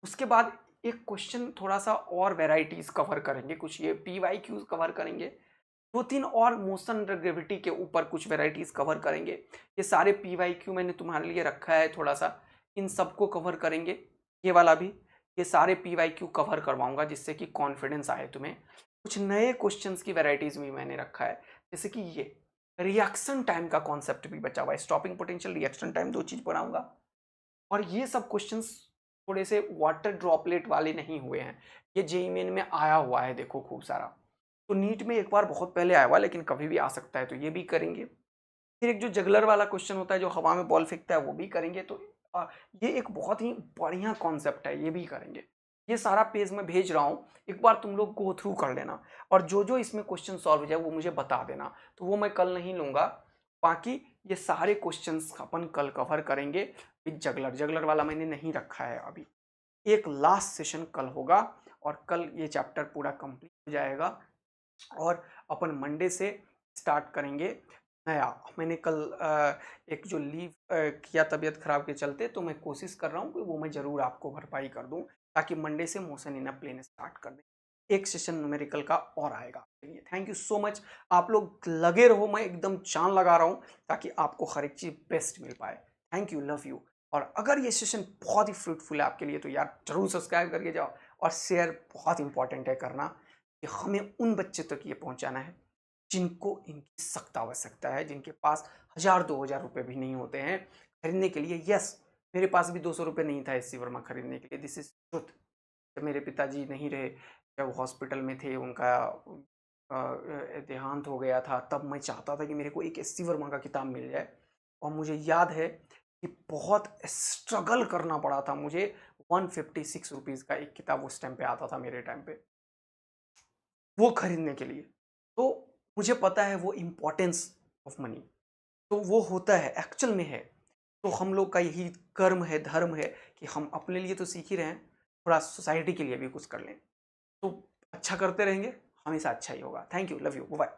उसके बाद एक क्वेश्चन थोड़ा सा और वेराइटीज कवर करेंगे, कुछ ये PYQs कवर करेंगे, 2-3 और मोशन ग्रेविटी के ऊपर कुछ वेराइटीज कवर करेंगे। ये सारे PYQ मैंने तुम्हारे लिए रखा है थोड़ा सा, इन सबको कवर करेंगे। ये वाला भी, ये सारे PYQ कवर करवाऊंगा जिससे कि कॉन्फिडेंस आए तुम्हें। कुछ नए क्वेश्चंस की वेराइटीज भी मैंने रखा है, जैसे कि ये रिएक्शन टाइम का कॉन्सेप्ट भी बचा हुआ है। स्टॉपिंग पोटेंशियल, रिएक्शन टाइम, 2 चीज पढ़ाऊंगा। और ये सब क्वेश्चंस थोड़े से वाटर ड्रॉपलेट वाले नहीं हुए हैं, ये जेईई मेन में आया हुआ है देखो खूब सारा। तो नीट में एक बार बहुत पहले आया हुआ, लेकिन कभी भी आ सकता है, तो ये भी करेंगे। फिर एक जो जगलर वाला क्वेश्चन होता है जो हवा में बॉल फेंकता है, वो भी करेंगे। तो ये एक बहुत ही बढ़िया कॉन्सेप्ट है, ये भी करेंगे। ये सारा पेज मैं भेज रहा हूँ, एक बार तुम लोग गो थ्रू कर लेना, और जो जो इसमें क्वेश्चन सॉल्व हो जाए वो मुझे बता देना, तो वो मैं कल नहीं लूँगा। बाकी ये सारे क्वेश्चंस अपन कल कवर करेंगे। जगलर वाला मैंने नहीं रखा है अभी, एक लास्ट सेशन कल होगा, और कल ये चैप्टर पूरा कंप्लीट हो जाएगा, और अपन मंडे से स्टार्ट करेंगे नया। मैंने कल एक जो लीव किया तबीयत खराब के चलते, तो मैं कोशिश कर रहा हूँ कि वो मैं ज़रूर आपको भरपाई कर दूँ, ताकि मंडे से motion in a plane start कर दें। एक सेशन न्यूमेरिकल का और आएगा। चलिए, थैंक यू सो मच, आप लोग लगे रहो, मैं एकदम जान लगा रहा हूँ ताकि आपको हर एक चीज़ बेस्ट मिल पाए। Thank you, love you. और अगर ये सेशन बहुत ही फ्रूटफुल है आपके लिए, तो यार जरूर सब्सक्राइब करके जाओ, और शेयर बहुत इंपॉर्टेंट है करना, कि हमें उन बच्चे तक ये पहुंचाना है जिनको इनकी सख्त आवश्यकता है, जिनके पास 1000-2000 रुपये भी नहीं होते हैं खरीदने के लिए। यस, मेरे पास भी 200 रुपये नहीं था एससी वर्मा खरीदने के लिए, दिस इज ट्रुथ। जब मेरे पिताजी नहीं रहे, जब हॉस्पिटल में थे, उनका देहांत हो गया था, तब मैं चाहता था कि मेरे को एक एससी वर्मा का किताब मिल जाए। और मुझे याद है कि बहुत स्ट्रगल करना पड़ा था मुझे, 156 रुपीज़ का एक किताब उस टाइम पे आता था मेरे टाइम पे, वो खरीदने के लिए। तो मुझे पता है वो इम्पोर्टेंस ऑफ मनी, तो वो होता है, एक्चुअल में है। तो हम लोग का यही कर्म है, धर्म है, कि हम अपने लिए तो सीख ही रहे हैं, थोड़ा सोसाइटी के लिए भी कुछ कर लें। तो अच्छा करते रहेंगे, हमेशा अच्छा ही होगा। Thank you, love you, bye.